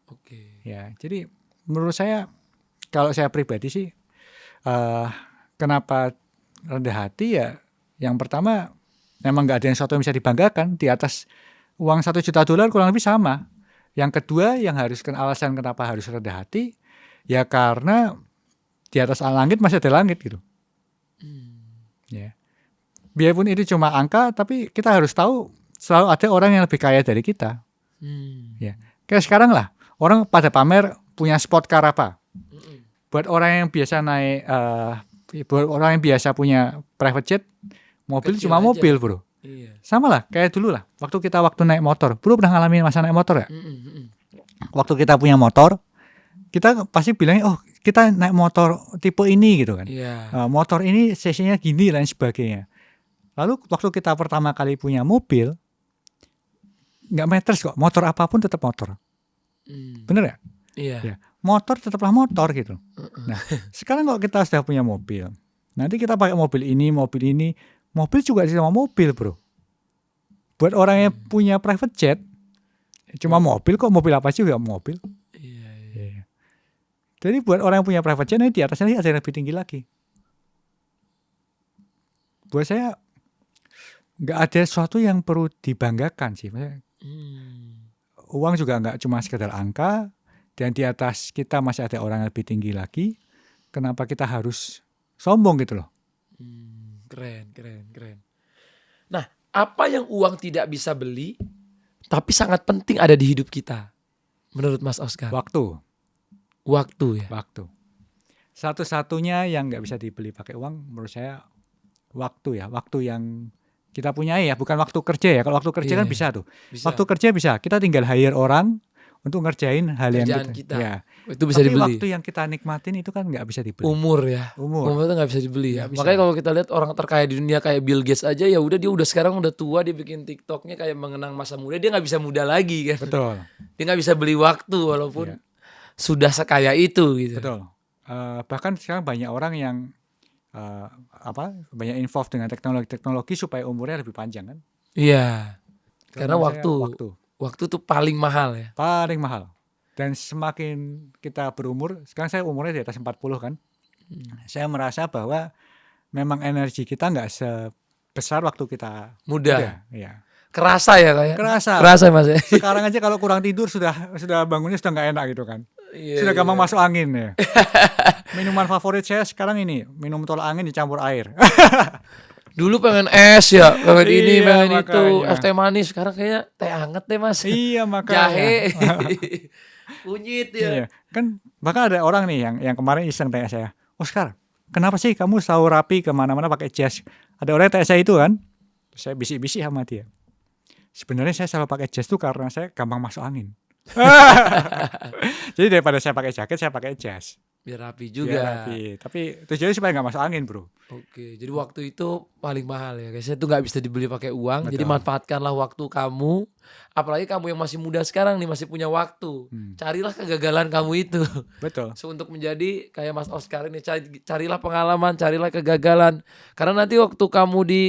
Oke. Ya, jadi menurut saya kalau saya pribadi sih kenapa rendah hati ya, yang pertama memang enggak ada sesuatu yang bisa dibanggakan di atas uang $1 juta kurang lebih sama. Yang kedua yang alasan kenapa harus rendah hati ya karena di atas langit masih ada langit gitu. Ya. Biarpun itu cuma angka, tapi kita harus tahu selalu ada orang yang lebih kaya dari kita. Ya. Kayak sekarang lah, orang pada pamer punya sport car apa. Buat orang yang biasa naik, buat orang yang biasa punya private jet, mobil kecil cuma aja. Mobil, bro. Iya. Sama lah, kayak dulu lah. Waktu naik motor, bro pernah ngalamin masa naik motor ya? Waktu kita punya motor, kita pasti bilangnya, oh kita naik motor tipe ini gitu kan. Iya. Motor ini cc-nya gini dan sebagainya. Lalu waktu kita pertama kali punya mobil, nggak matters kok, motor apapun tetap motor. Bener ya? Iya. Ya, motor tetaplah motor gitu. Nah, sekarang kalau kita sudah punya mobil, nanti kita pakai mobil ini, mobil juga sama mobil, bro. Buat orang yang punya private jet, cuma mobil kok, mobil apa sih juga mobil. Iya. Jadi buat orang yang punya private jet, di atasnya ada yang lebih tinggi lagi. Buat saya nggak ada sesuatu yang perlu dibanggakan sih. Uang juga nggak cuma sekedar angka, dan di atas kita masih ada orang yang lebih tinggi lagi. Kenapa kita harus sombong gitu loh? Keren. Nah, apa yang uang tidak bisa beli, tapi sangat penting ada di hidup kita, menurut Mas Oscar? Waktu ya. Waktu. Satu-satunya yang nggak bisa dibeli pakai uang, menurut saya waktu ya. Waktu yang kita punya ya, bukan waktu kerja ya. Kalau waktu kerja kan bisa tuh. Bisa. Waktu kerja bisa, kita tinggal hire orang untuk ngerjain hal yang kita. Ya. Itu bisa Tapi dibeli. waktu yang kita nikmatin itu kan nggak bisa dibeli. Umur ya. Umur Umur itu nggak bisa dibeli ya. Nggak bisa. Makanya kalau kita lihat orang terkaya di dunia kayak Bill Gates aja, ya udah dia udah sekarang udah tua, dia bikin TikToknya kayak mengenang masa muda, dia nggak bisa muda lagi kan. Betul. Dia nggak bisa beli waktu walaupun sudah sekaya itu gitu. Betul. Bahkan sekarang banyak orang yang banyak involved dengan teknologi supaya umurnya lebih panjang kan. Iya. Karena Terutama saya waktu. Waktu tuh paling mahal ya. paling mahal. Dan semakin kita berumur, sekarang saya umurnya di atas 40 kan. Saya merasa bahwa memang energi kita nggak sebesar waktu kita Muda. ya. Kerasa ya kayak. Kerasa. Kerasa Mas ya. Sekarang aja kalau kurang tidur sudah bangunnya sudah nggak enak gitu kan. Iya, Sudah gampang iya. masuk angin ya. Minuman favorit saya sekarang ini, minum tolak angin dicampur air. Dulu pengen es ya, pengen ini, Iya, pengen itu, makanya. es teh manis. Sekarang kayaknya teh anget deh Mas. Iya makanya. Jahe. Kunyit ya. Iya. Kan bahkan ada orang nih yang kemarin iseng tanya saya, Oscar, kenapa sih kamu selalu rapi kemana-mana pakai jas? Ada orang yang tanya saya itu kan, saya bisik-bisik sama dia. Sebenarnya saya selalu pakai jas tuh karena saya gampang masuk angin. Jadi daripada saya pakai jaket, saya pakai jas. Biar rapi Biar juga. rapi. Tapi tujuannya supaya nggak masuk angin, bro. Oke, jadi waktu itu paling mahal ya guys. Itu nggak bisa dibeli pakai uang. Jadi Betul. manfaatkanlah waktu kamu. Apalagi kamu yang masih muda sekarang nih, masih punya waktu. Carilah kegagalan kamu itu. Betul. So, untuk menjadi kayak Mas Oscar ini, carilah pengalaman, carilah kegagalan. Karena nanti waktu kamu di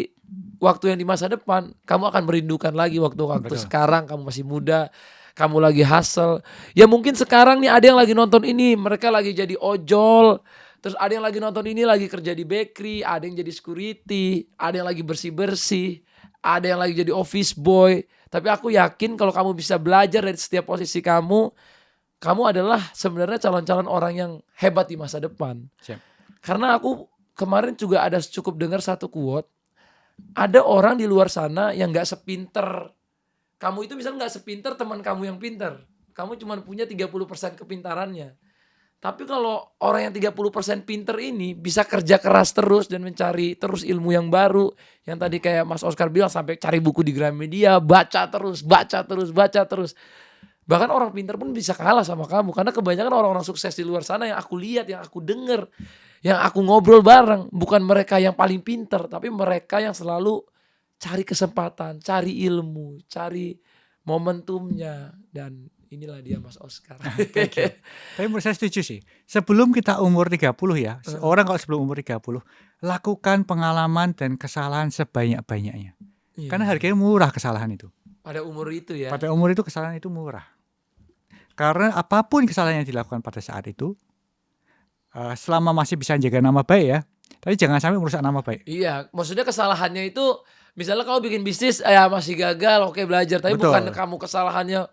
waktu yang di masa depan, kamu akan merindukan lagi waktu Betul. sekarang kamu masih muda, kamu lagi hustle. Ya mungkin sekarang nih ada yang lagi nonton ini, mereka lagi jadi ojol. Terus ada yang lagi nonton ini lagi kerja di bakery, ada yang jadi security, ada yang lagi bersih-bersih, ada yang lagi jadi office boy. Tapi aku yakin kalau kamu bisa belajar dari setiap posisi kamu adalah sebenarnya calon-calon orang yang hebat di masa depan. Siap. Karena aku kemarin juga ada cukup dengar satu quote. Ada orang di luar sana yang gak sepinter kamu itu, misalnya gak sepinter teman kamu yang pinter. Kamu cuma punya 30% kepintarannya. Tapi kalau orang yang 30% pinter ini bisa kerja keras terus dan mencari terus ilmu yang baru. Yang tadi kayak Mas Oscar bilang, sampai cari buku di Gramedia, baca terus. Bahkan orang pinter pun bisa kalah sama kamu. Karena kebanyakan orang-orang sukses di luar sana yang aku lihat, yang aku denger, yang aku ngobrol bareng, bukan mereka yang paling pinter, tapi mereka yang selalu cari kesempatan, cari ilmu, cari momentumnya. Dan inilah dia Mas Oscar. Tapi menurut saya setuju sih. Sebelum kita umur 30 ya, orang kalau sebelum umur 30, lakukan pengalaman dan kesalahan sebanyak-banyaknya. Iya. Karena harganya murah kesalahan itu. Pada umur itu ya. Pada umur itu kesalahan itu murah. Karena apapun kesalahan yang dilakukan pada saat itu, selama masih bisa jaga nama baik ya, tapi jangan sampai merusak nama baik. Iya, maksudnya kesalahannya itu, misalnya kamu bikin bisnis, ya masih gagal, oke belajar. Tapi Betul. bukan kamu kesalahannya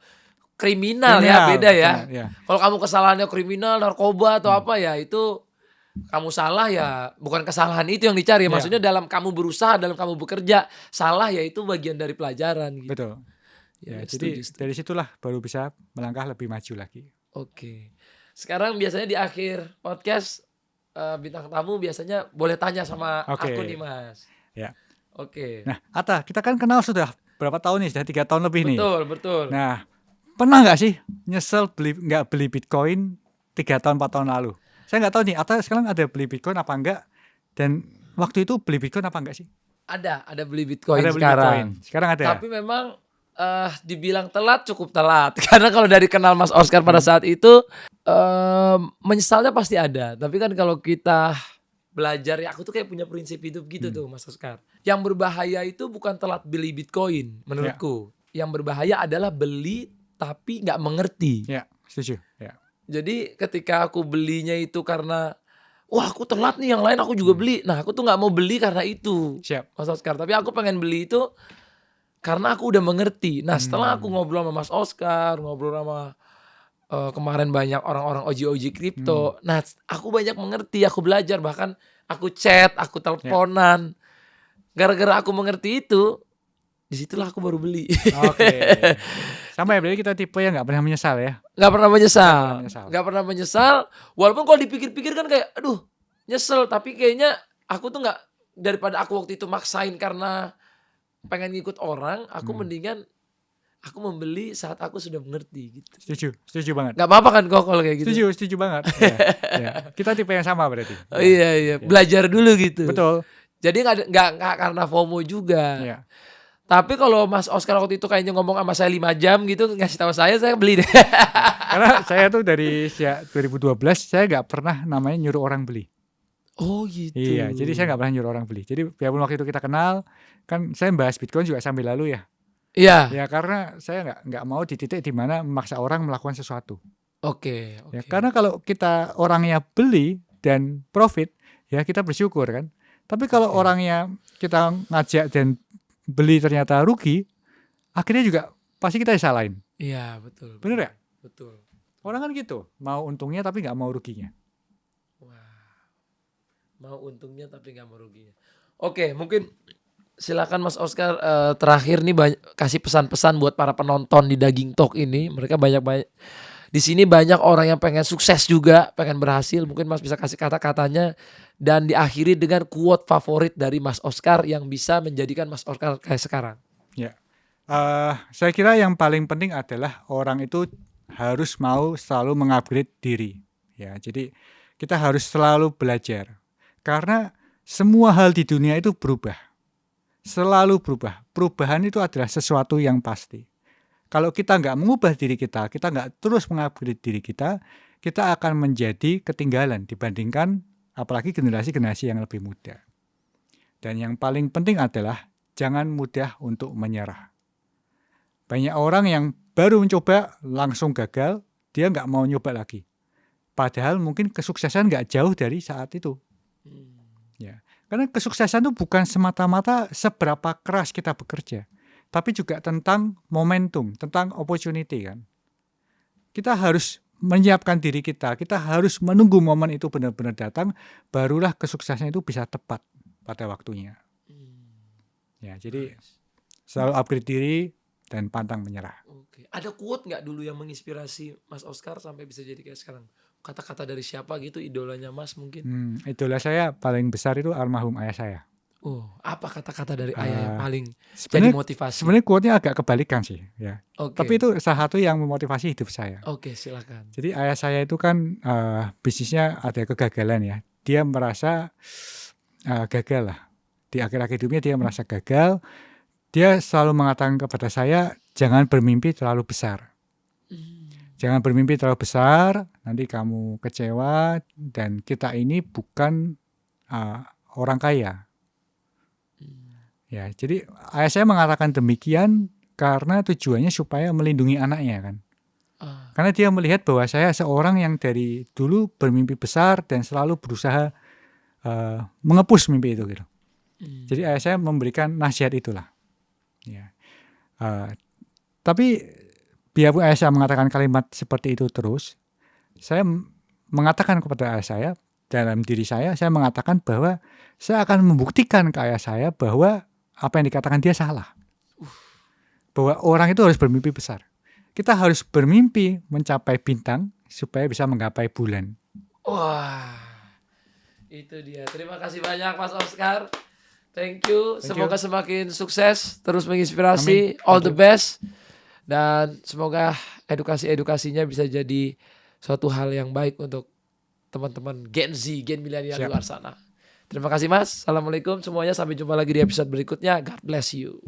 kriminal ya, beda ya. betul, ya. Kalau kamu kesalahannya kriminal, narkoba atau apa ya, itu kamu salah ya, bukan kesalahan itu yang dicari. Maksudnya dalam kamu berusaha, dalam kamu bekerja, salah ya itu bagian dari pelajaran gitu. Betul. Ya, Jadi setuju. dari situlah baru bisa melangkah lebih maju lagi. Oke. Sekarang biasanya di akhir podcast, bintang tamu biasanya boleh tanya sama Oke. aku nih Mas. Ya. Oke. Nah, Atta, kita kan kenal sudah berapa tahun nih? Sudah 3 tahun lebih nih. Betul. Nah, pernah nggak sih nyesel nggak beli Bitcoin 3 tahun 4 tahun lalu? Saya nggak tahu nih, Atta sekarang ada beli Bitcoin apa enggak? Dan waktu itu beli Bitcoin apa enggak sih? Ada beli Bitcoin Ada beli sekarang. Bitcoin. Sekarang ada. Tapi memang dibilang telat, cukup telat. Karena kalau dari kenal Mas Oscar pada saat itu, menyesalnya pasti ada. Tapi kan kalau kita belajar, ya aku tuh kayak punya prinsip hidup gitu tuh Mas Oscar. Yang berbahaya itu bukan telat beli Bitcoin menurutku. Yang berbahaya adalah beli tapi nggak mengerti. Ya, setuju. Ya. Jadi ketika aku belinya itu karena, wah aku telat nih, yang lain aku juga beli. Nah aku tuh nggak mau beli karena itu Siap. Mas Oscar. Tapi aku pengen beli itu karena aku udah mengerti. Nah setelah aku ngobrol sama Mas Oscar, ngobrol sama kemarin banyak orang-orang OG kripto. Nah aku banyak mengerti, aku belajar. Bahkan aku chat, aku teleponan. Gara-gara aku mengerti itu, disitulah aku baru beli. Oke. Sama ya, berarti kita tipe yang nggak pernah menyesal ya. Gak pernah menyesal. menyesal. Gak pernah menyesal. Walaupun kalau dipikir-pikir kan kayak, aduh nyesel. Tapi kayaknya aku tuh gak, daripada aku waktu itu maksain karena pengen ngikut orang, aku mendingan aku membeli saat aku sudah mengerti gitu. Setuju banget. Gak apa-apa kan kok kalau kayak gitu. Setuju banget. Ya. Kita tipe yang sama berarti. Oh, iya. Belajar dulu gitu. Betul. Jadi gak karena FOMO juga. Ya. Tapi kalau Mas Oscar waktu itu kayaknya ngomong sama saya 5 jam gitu, ngasih tahu saya beli deh. Karena saya tuh dari 2012 saya nggak pernah namanya nyuruh orang beli. Oh gitu. Iya, jadi saya nggak pernah nyuruh orang beli. Jadi biarpun waktu itu kita kenal, kan saya bahas Bitcoin juga sambil lalu ya. Iya. Ya karena saya nggak mau di titik di mana memaksa orang melakukan sesuatu. Oke. Ya karena kalau kita orangnya beli dan profit, ya kita bersyukur kan. Tapi kalau Oke. orangnya kita ngajak dan beli ternyata rugi, akhirnya juga pasti kita disalahin. Iya, betul. Bener ya? Betul. Orang kan gitu, mau untungnya tapi nggak mau ruginya. Wah. Mau untungnya tapi nggak mau ruginya. Oke, mungkin silakan Mas Oscar, terakhir nih kasih pesan-pesan buat para penonton di Daging Talk ini. Mereka banyak di sini banyak orang yang pengen sukses juga, pengen berhasil. Mungkin Mas bisa kasih kata-katanya dan diakhiri dengan quote favorit dari Mas Oscar yang bisa menjadikan Mas Oscar kayak sekarang. Ya, saya kira yang paling penting adalah orang itu harus mau selalu mengupgrade diri. Ya, jadi kita harus selalu belajar. Karena semua hal di dunia itu berubah. Selalu berubah. Perubahan itu adalah sesuatu yang pasti. Kalau kita nggak mengubah diri kita nggak terus mengupgrade diri kita akan menjadi ketinggalan dibandingkan apalagi generasi-generasi yang lebih muda. Dan yang paling penting adalah jangan mudah untuk menyerah. Banyak orang yang baru mencoba langsung gagal, dia nggak mau nyoba lagi. Padahal mungkin kesuksesan nggak jauh dari saat itu. Ya, karena kesuksesan itu bukan semata-mata seberapa keras kita bekerja, tapi juga tentang momentum, tentang opportunity kan. Kita harus menyiapkan diri kita harus menunggu momen itu benar-benar datang, barulah kesuksesan itu bisa tepat pada waktunya. Ya, jadi selalu upgrade diri dan pantang menyerah. Oke. Ada quote nggak dulu yang menginspirasi Mas Oscar sampai bisa jadi kayak sekarang? Kata-kata dari siapa gitu, idolanya Mas mungkin? Idola saya paling besar itu almarhum ayah saya. Apa kata-kata dari ayah yang paling jadi Sebenarnya motivasi? sebenarnya quote-nya agak kebalikan sih, ya. Oke. Tapi itu salah satu yang memotivasi hidup saya. Oke, silakan. Jadi ayah saya itu kan bisnisnya ada kegagalan ya. Dia merasa gagal lah. Di akhir-akhir hidupnya dia merasa gagal. Dia selalu mengatakan kepada saya, jangan bermimpi terlalu besar. Jangan bermimpi terlalu besar, nanti kamu kecewa dan kita ini bukan orang kaya. Ya, jadi ayah saya mengatakan demikian karena tujuannya supaya melindungi anaknya kan. Karena dia melihat bahwa saya seorang yang dari dulu bermimpi besar dan selalu berusaha mengepus mimpi itu gitu. Jadi ayah saya memberikan nasihat itulah. Ya. Tapi biarpun ayah saya mengatakan kalimat seperti itu terus, saya mengatakan kepada ayah saya, dalam diri saya mengatakan bahwa saya akan membuktikan ke ayah saya bahwa apa yang dikatakan dia salah. Bahwa orang itu harus bermimpi besar. Kita harus bermimpi mencapai bintang supaya bisa menggapai bulan. Wah, itu dia. Terima kasih banyak Mas Oscar. Thank you. Semoga semakin sukses, terus menginspirasi. Amin. All the best. Dan semoga edukasinya bisa jadi suatu hal yang baik untuk teman-teman Gen Z, Gen milenial di luar sana. Terima kasih Mas. Assalamualaikum semuanya. Sampai jumpa lagi di episode berikutnya. God bless you.